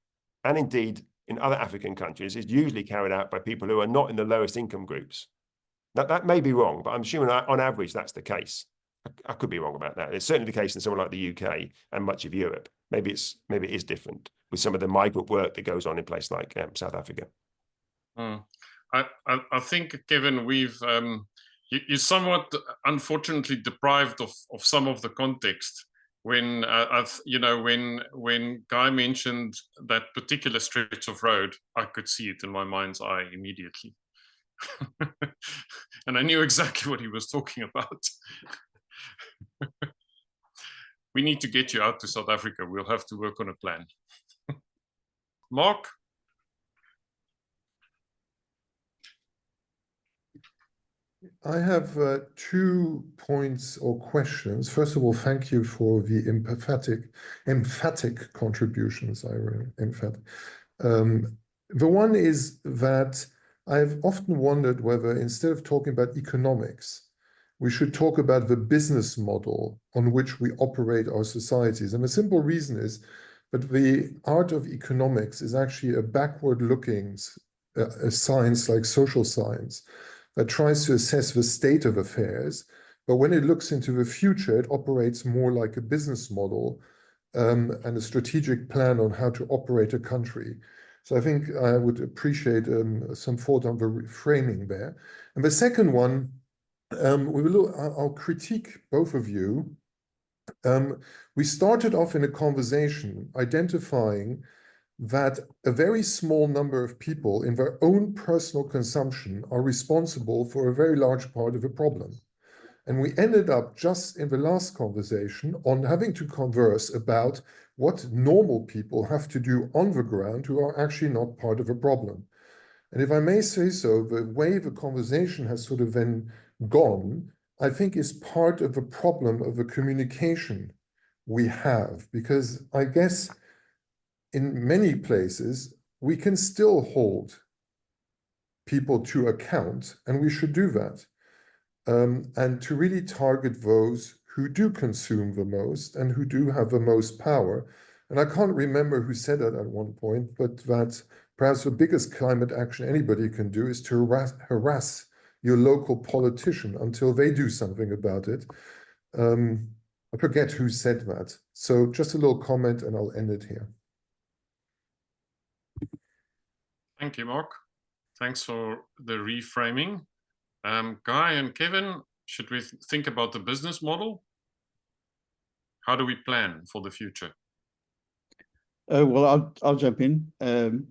and indeed in other African countries, is usually carried out by people who are not in the lowest income groups. Now, that may be wrong, but I'm assuming on average that's the case. I could be wrong about that. It's certainly the case in somewhere like the UK and much of Europe. Maybe it is different with some of the migrant work that goes on in places like South Africa. I think, Kevin, you're somewhat unfortunately deprived of some of the context. When when Guy mentioned that particular stretch of road, I could see it in my mind's eye immediately. And I knew exactly what he was talking about. We need to get you out to South Africa. We'll have to work on a plan. Mark? I have 2 points or questions. First of all, thank you for the emphatic contributions. Emphatic. The one is that I've often wondered whether instead of talking about economics, we should talk about the business model on which we operate our societies. And the simple reason is that the art of economics is actually a backward-looking science like social science that tries to assess the state of affairs. But when it looks into the future, it operates more like a business model and a strategic plan on how to operate a country. So I think I would appreciate some thought on the framing there. And the second one, I'll critique both of you. We started off in a conversation identifying that a very small number of people in their own personal consumption are responsible for a very large part of the problem. And we ended up just in the last conversation on having to converse about what normal people have to do on the ground who are actually not part of a problem. And if I may say so, the way the conversation has sort of then gone, I think is part of the problem of the communication we have, because I guess in many places, we can still hold people to account, and we should do that. And to really target those who do consume the most and who do have the most power. And I can't remember who said that at one point, but that perhaps the biggest climate action anybody can do is to harass your local politician until they do something about it. I forget who said that. So just a little comment and I'll end it here. Thank you, Mark. Thanks for the reframing. Guy and Kevin, should we think about the business model? How do we plan for the future? Well, I'll jump in.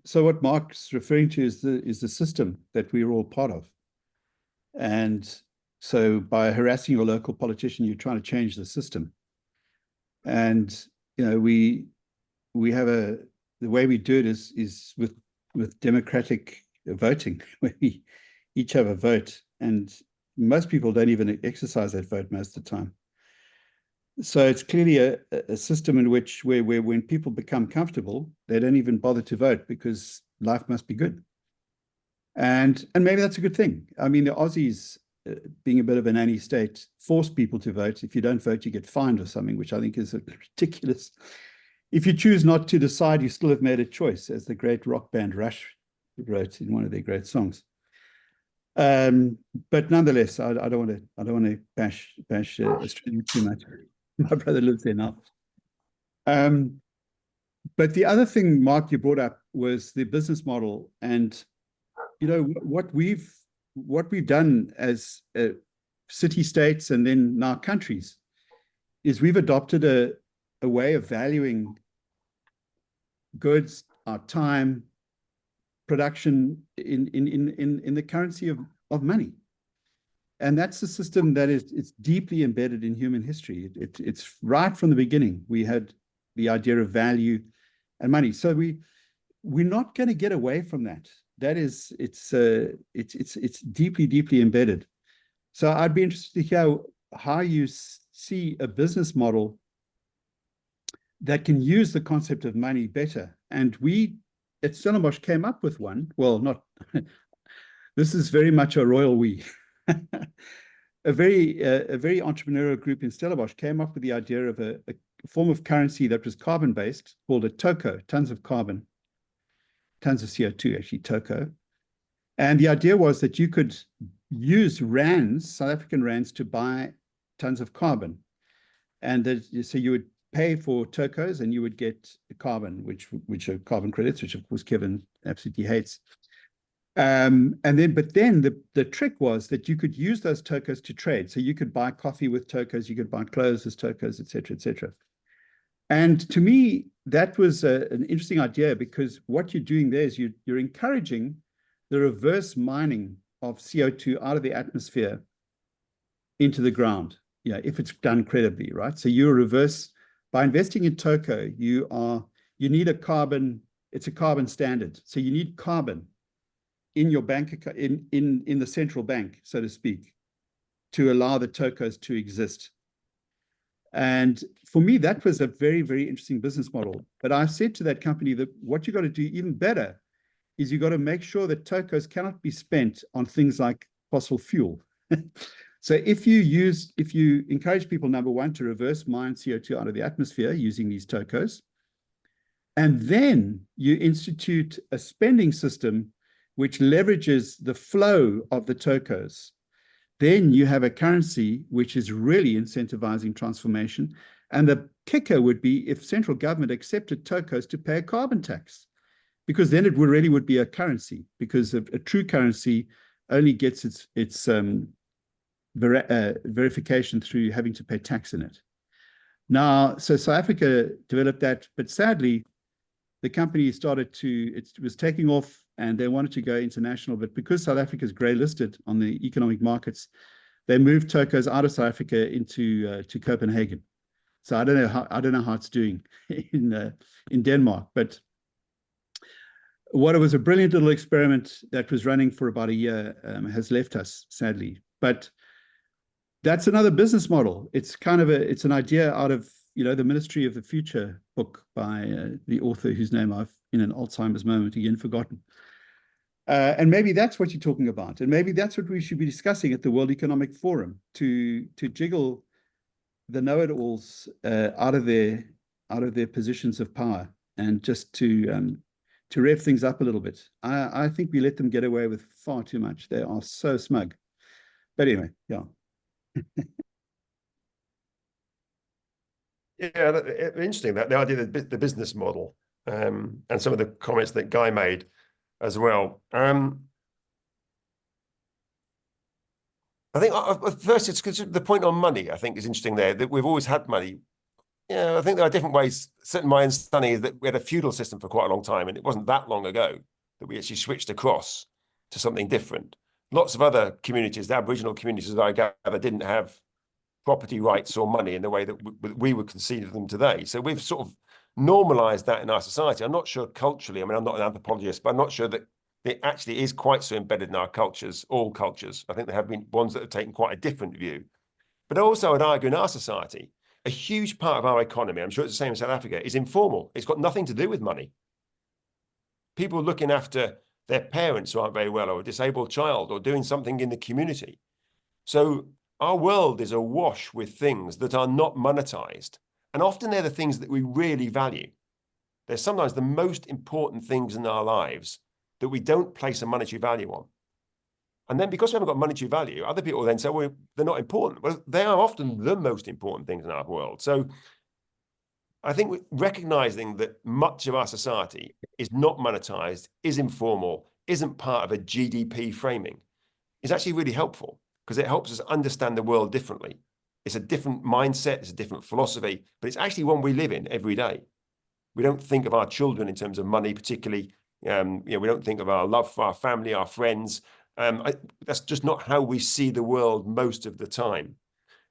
So what Mark's referring to is the system that we're all part of. And so by harassing your local politician, you're trying to change the system. And we have the way we do it is with democratic voting, where we each have a vote, and most people don't even exercise that vote most of the time. So it's clearly a system in which where when people become comfortable, they don't even bother to vote because life must be good. And maybe that's a good thing. I mean, the Aussies, being a bit of a nanny state, force people to vote. If you don't vote, you get fined or something, which I think is ridiculous. If you choose not to decide, you still have made a choice, as the great rock band Rush wrote in one of their great songs. But nonetheless, I don't want to bash Australia too much. My brother lives there now. But the other thing, Mark, you brought up was the business model, and what we've done as city-states and then now countries is we've adopted a way of valuing goods, our time, production in the currency of money. And that's a system that it's deeply embedded in human history. It's right from the beginning. We had the idea of value and money. So we're not going to get away from that. That is, it's deeply, deeply embedded. So I'd be interested to hear how you see a business model that can use the concept of money better. And we at Stellenbosch came up with one. Well, not, this is very much a royal we. A very entrepreneurial group in Stellenbosch came up with the idea of a form of currency that was carbon-based called a TOCO, tons of carbon, tons of CO2, actually, TOCO. And the idea was that you could use rands, South African rands, to buy tons of carbon. And so you would pay for turquoise and you would get carbon, which are carbon credits, which of course Kevin absolutely hates. But then the trick was that you could use those turquoise to trade. So you could buy coffee with turquoise, you could buy clothes with turquoise, et cetera, et cetera. And to me, that was an interesting idea, because what you're doing there is you're encouraging the reverse mining of CO2 out of the atmosphere into the ground, if it's done credibly, right? So you reverse, by investing in Toko, you need a carbon, it's a carbon standard. So you need carbon in your bank account, in the central bank, so to speak, to allow the Tokos to exist. And for me, that was a very, very interesting business model. But I said to that company that what you got to do even better is you got to make sure that Tokos cannot be spent on things like fossil fuel. So if you encourage people, number one, to reverse mine CO2 out of the atmosphere using these Tokos, and then you institute a spending system which leverages the flow of the Tokos, then you have a currency which is really incentivizing transformation. And the kicker would be if central government accepted Tokos to pay a carbon tax, because then it really would be a currency, because a true currency only gets its verification through having to pay tax in it. Now, so South Africa developed that, but sadly, the company it was taking off and they wanted to go international, but because South Africa is grey listed on the economic markets, they moved Tokos out of South Africa into to Copenhagen. So I don't know how it's doing in Denmark, but what it was a brilliant little experiment that was running for about a year has left us, sadly. But that's another business model. It's kind of it's an idea out of the Ministry of the Future book by the author whose name I've, in an Alzheimer's moment, again forgotten. And maybe that's what you're talking about. And maybe that's what we should be discussing at the World Economic Forum, to jiggle the know-it-alls out of their positions of power, and just to rev things up a little bit. I think we let them get away with far too much. They are so smug. But anyway, yeah. Yeah, interesting, that the idea of the business model, and some of the comments that Guy made as well. I think first, it's the point on money, I think, is interesting there, that we've always had money. Yeah, I think there are different ways. Certainly my understanding is that we had a feudal system for quite a long time, and it wasn't that long ago that we actually switched across to something different. Lots of other communities, the Aboriginal communities, I gather, didn't have property rights or money in the way that we would conceive of them today. So we've sort of normalized that in our society. I'm not sure culturally, I mean, I'm not an anthropologist, but I'm not sure that it actually is quite so embedded in our cultures, all cultures. I think there have been ones that have taken quite a different view. But also, I'd argue in our society, a huge part of our economy, I'm sure it's the same in South Africa, is informal. It's got nothing to do with money. People looking after their parents who aren't very well, or a disabled child, or doing something in the community. So our world is awash with things that are not monetized. And often they're the things that we really value. They're sometimes the most important things in our lives that we don't place a monetary value on. And then because we haven't got monetary value, other people then say, well, they're not important. Well, they are often the most important things in our world. So I think recognizing that much of our society is not monetized, is informal, isn't part of a GDP framing, is actually really helpful, because it helps us understand the world differently. It's a different mindset, it's a different philosophy, but it's actually one we live in every day. We don't think of our children in terms of money, particularly. We don't think of our love for our family, our friends. That's just not how we see the world most of the time.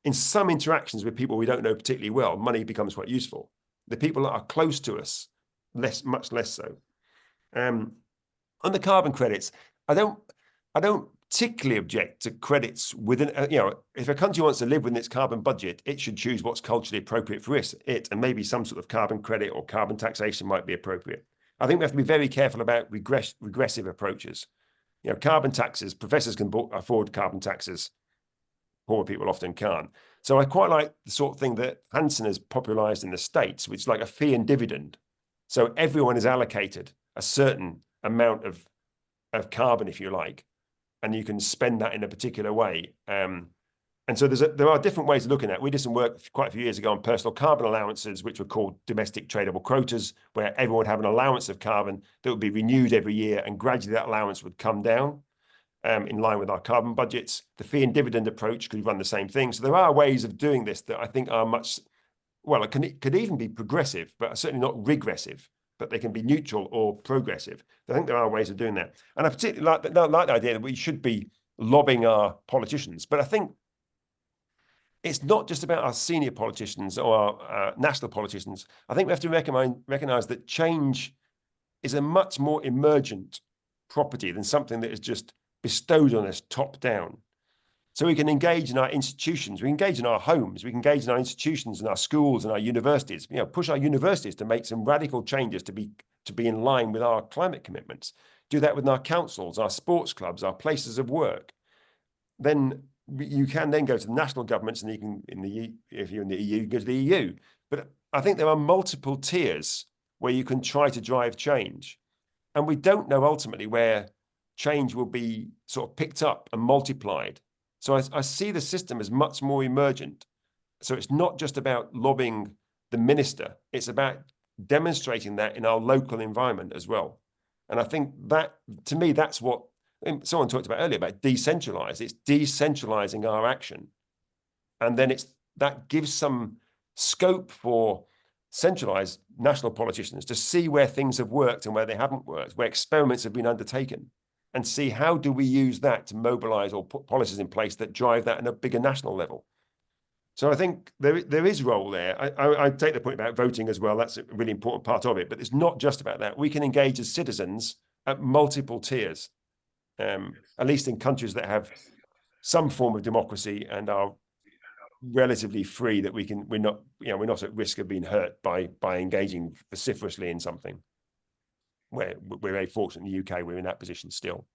In some interactions with people we don't know particularly well, money becomes quite useful. The people that are close to us, much less so. On the carbon credits, I don't particularly object to credits within, if a country wants to live within its carbon budget, it should choose what's culturally appropriate for it, and maybe some sort of carbon credit or carbon taxation might be appropriate. I think we have to be very careful about regressive approaches. Carbon taxes, professors can afford carbon taxes. Poor people often can't. So I quite like the sort of thing that Hansen has popularized in the States, which is like a fee and dividend. So everyone is allocated a certain amount of carbon, if you like, and you can spend that in a particular way. And And so there are different ways of looking at it. We did some work quite a few years ago on personal carbon allowances, which were called domestic tradable quotas, where everyone would have an allowance of carbon that would be renewed every year, and gradually that allowance would come down in line with our carbon budgets. The fee and dividend approach could run the same thing. So there are ways of doing this that I think are much, well, it could even be progressive, but certainly not regressive, but they can be neutral or progressive. I think there are ways of doing that. And I particularly like the idea that we should be lobbying our politicians, but I think it's not just about our senior politicians or our national politicians. I think we have to recognize that change is a much more emergent property than something that is just bestowed on us top down. So we can engage in our institutions, we can engage in our homes, we can engage in our institutions and our schools and our universities, push our universities to make some radical changes to be in line with our climate commitments. Do that with our councils, our sports clubs, our places of work. Then you can then go to the national governments, and you can, if you're in the EU, you go to the EU. But I think there are multiple tiers where you can try to drive change. And we don't know ultimately where change will be sort of picked up and multiplied. So I see the system as much more emergent. So it's not just about lobbying the minister, it's about demonstrating that in our local environment as well. And I think that, to me, that's what someone talked about earlier about decentralized. It's decentralizing our action. And then that gives some scope for centralized national politicians to see where things have worked and where they haven't worked, where experiments have been undertaken, and see how do we use that to mobilize or put policies in place that drive that in a bigger national level. So I think there is a role there. I take the point about voting as well. That's a really important part of it, but it's not just about that. We can engage as citizens at multiple tiers. At least in countries that have some form of democracy and are relatively free, that we're not at risk of being hurt by engaging vociferously in something. Where we're very fortunate in the UK, we're in that position still.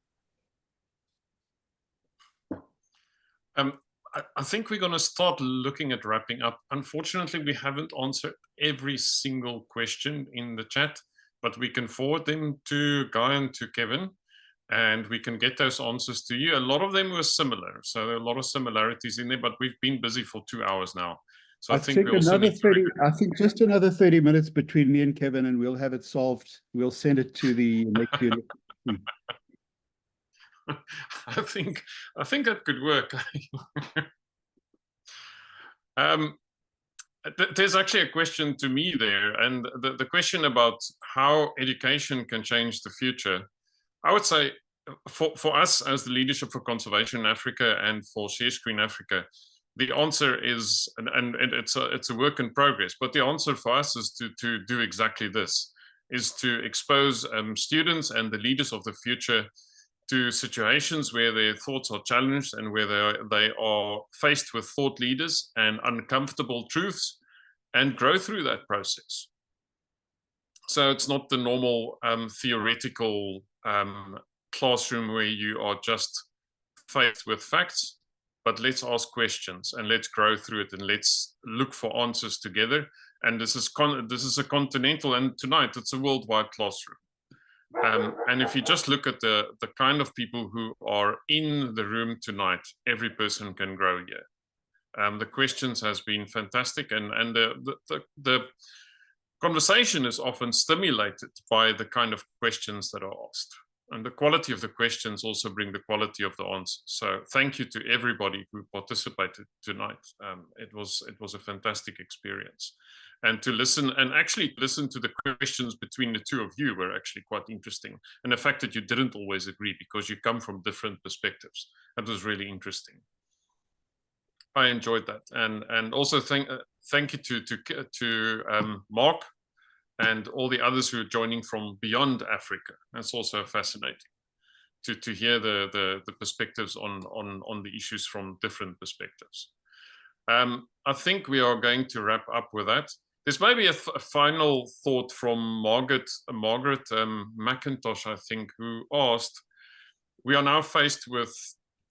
I think we're going to start looking at wrapping up. Unfortunately, we haven't answered every single question in the chat, but we can forward them to Guy and to Kevin, and we can get those answers to you. A lot of them were similar, so there are a lot of similarities in there, but we've been busy for 2 hours now. So I think we also need to... I think just another 30 minutes between me and Kevin, and we'll have it solved. We'll send it to the next unit. I think that could work. There's actually a question to me there, and the question about how education can change the future. I would say for us as the Leadership for Conservation in Africa and for Share Screen Africa, the answer is, and it's a work in progress, but the answer for us is to do exactly this, is to expose students and the leaders of the future to situations where their thoughts are challenged and where they are faced with thought leaders and uncomfortable truths, and grow through that process. So it's not the normal theoretical classroom where you are just faced with facts, but let's ask questions and let's grow through it and let's look for answers together. And this is a continental, and tonight it's a worldwide classroom. And if you just look at the kind of people who are in the room tonight, every person can grow here. The questions has been fantastic, and the conversation is often stimulated by the kind of questions that are asked. And the quality of the questions also bring the quality of the answers. So thank you to everybody who participated tonight. It was a fantastic experience. And to listen, and actually listen to the questions between the two of you were actually quite interesting. And the fact that you didn't always agree because you come from different perspectives, that was really interesting. I enjoyed that. And also thank you to Mark and all the others who are joining from beyond Africa. That's also fascinating to hear the perspectives on the issues from different perspectives. I think we are going to wrap up with that. There's maybe a final thought from Margaret McIntosh, I think, who asked, we are now faced with,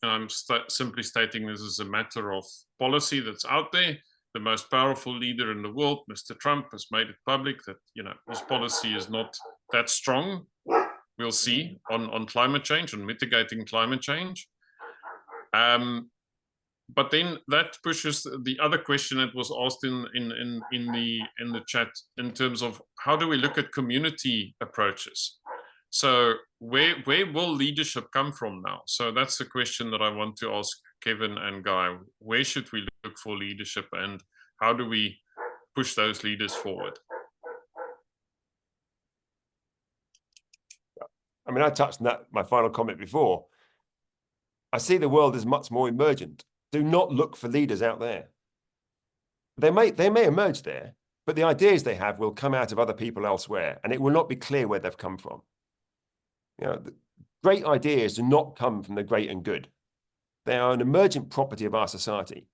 and I'm simply stating this is a matter of policy that's out there. The most powerful leader in the world, Mr. Trump, has made it public that his policy is not that strong. We'll see on climate change, on mitigating climate change. but then that pushes the other question that was asked in the chat in terms of how do we look at community approaches. So where will leadership come from now? So that's a question that I want to ask Kevin and Guy. Where should we look for leadership, and how do we push those leaders forward? I mean, I touched on that, my final comment before. I see the world as much more emergent. Do not look for leaders out there. They may emerge there, but the ideas they have will come out of other people elsewhere, and it will not be clear where they've come from. You know, great ideas do not come from the great and good. They are an emergent property of our society.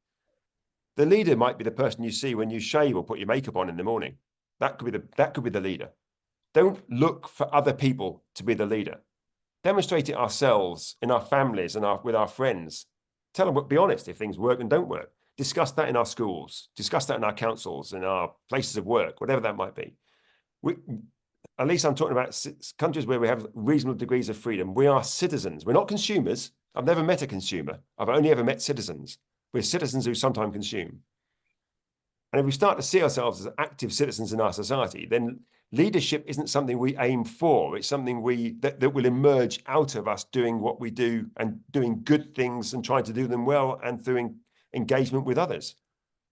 The leader might be the person you see when you shave or put your makeup on in the morning. That could be the leader. Don't look for other people to be the leader. Demonstrate it ourselves, in our families and with our friends. Tell them, be honest if things work and don't work. Discuss that in our schools. Discuss that in our councils, in our places of work, whatever that might be. At least I'm talking about countries where we have reasonable degrees of freedom. We are citizens. We're not consumers. I've never met a consumer. I've only ever met citizens. We're citizens who sometimes consume. And if we start to see ourselves as active citizens in our society, then leadership isn't something we aim for. It's something that will emerge out of us doing what we do and doing good things and trying to do them well and through engagement with others.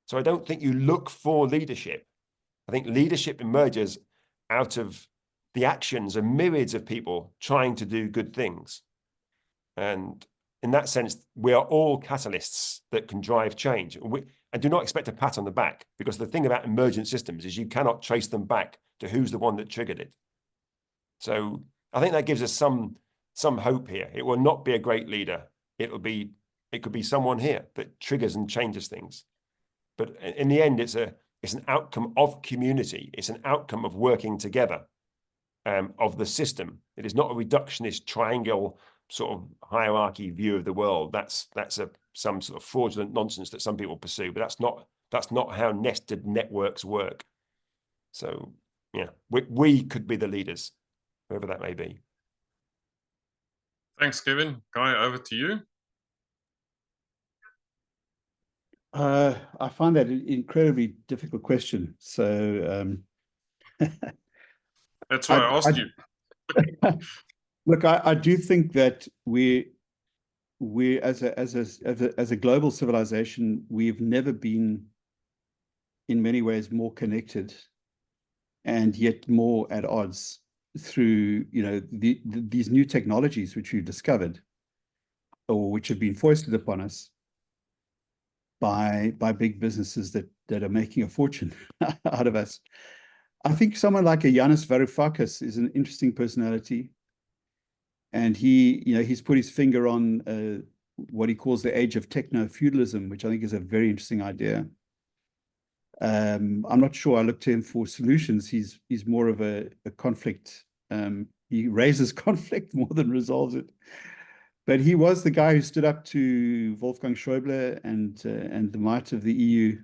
So I don't think you look for leadership. I think leadership emerges out of the actions of myriads of people trying to do good things. And in that sense, we are all catalysts that can drive change. And do not expect a pat on the back, because the thing about emergent systems is you cannot trace them back to who's the one that triggered it. So I think that gives us some hope here. It will not be a great leader. It could be someone here that triggers and changes things. But in the end, it's an outcome of community. It's an outcome of working together, of the system. It is not a reductionist triangle sort of hierarchy view of the world. That's some sort of fraudulent nonsense that some people pursue, but that's not how nested networks work. So yeah, we could be the leaders, whoever that may be. Thanks, Kevin. Guy, over to you. I find that an incredibly difficult question. So that's why I asked you. Look, I do think that we as a global civilization, we've never been in many ways more connected and yet more at odds through, you know, these new technologies which we've discovered or which have been foisted upon us by big businesses that are making a fortune out of us. I think someone like a Yanis Varoufakis is an interesting personality. And he's put his finger on what he calls the age of techno-feudalism, which I think is a very interesting idea. I'm not sure I look to him for solutions. He's more of a conflict. He raises conflict more than resolves it. But he was the guy who stood up to Wolfgang Schäuble and the might of the EU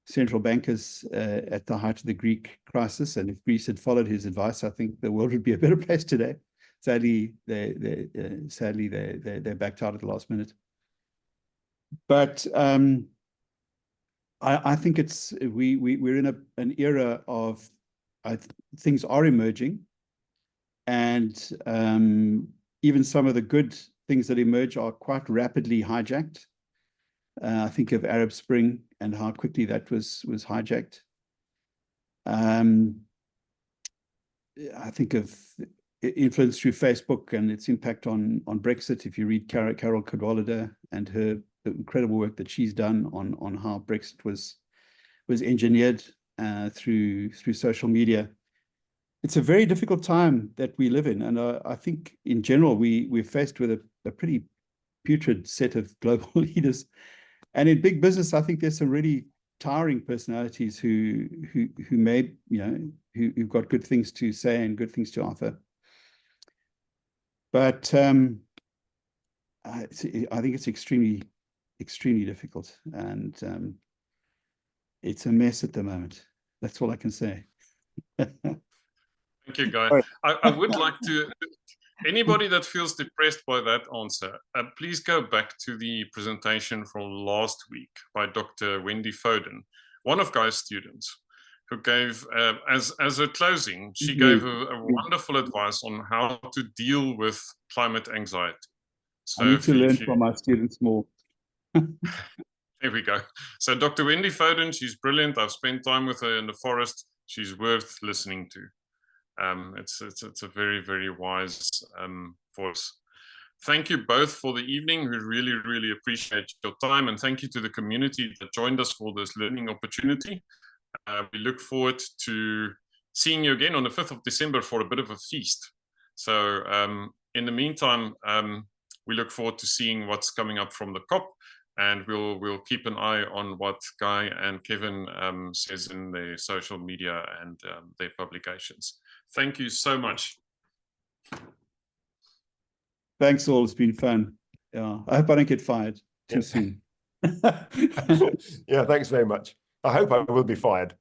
central bankers at the height of the Greek crisis. And if Greece had followed his advice, I think the world would be a better place today. Sadly, they backed out at the last minute. But I think we're in an era of things are emerging, and even some of the good things that emerge are quite rapidly hijacked. I think of Arab Spring and how quickly that was hijacked. I think of influence through Facebook and its impact on Brexit. If you read Carol Cadwallader and the incredible work that she's done on how Brexit was engineered through social media, it's a very difficult time that we live in. And I think in general we're faced with a pretty putrid set of global leaders. And in big business, I think there's some really towering personalities who may, who've got good things to say and good things to offer. But I think it's extremely difficult, and it's a mess at the moment. That's all I can say. Thank you, Guy. I would like to Anybody that feels depressed by that answer, please go back to the presentation from last week by Dr. Wendy Foden, one of Guy's students, who gave, as a closing, she gave a wonderful advice on how to deal with climate anxiety. So I need to learn from our students more. There we go. So Dr. Wendy Foden, she's brilliant. I've spent time with her in the forest. She's worth listening to. It's a very, very wise voice. Thank you both for the evening. We really, really appreciate your time, and thank you to the community that joined us for this learning opportunity. We look forward to seeing you again on the 5th of December for a bit of a feast. So in the meantime, we look forward to seeing what's coming up from the COP, and we'll keep an eye on what Guy and Kevin says in their social media and their publications. Thank you so much. Thanks all, it's been fun. Yeah, I hope I don't get fired too soon. Yeah, thanks very much. I hope I will be fired.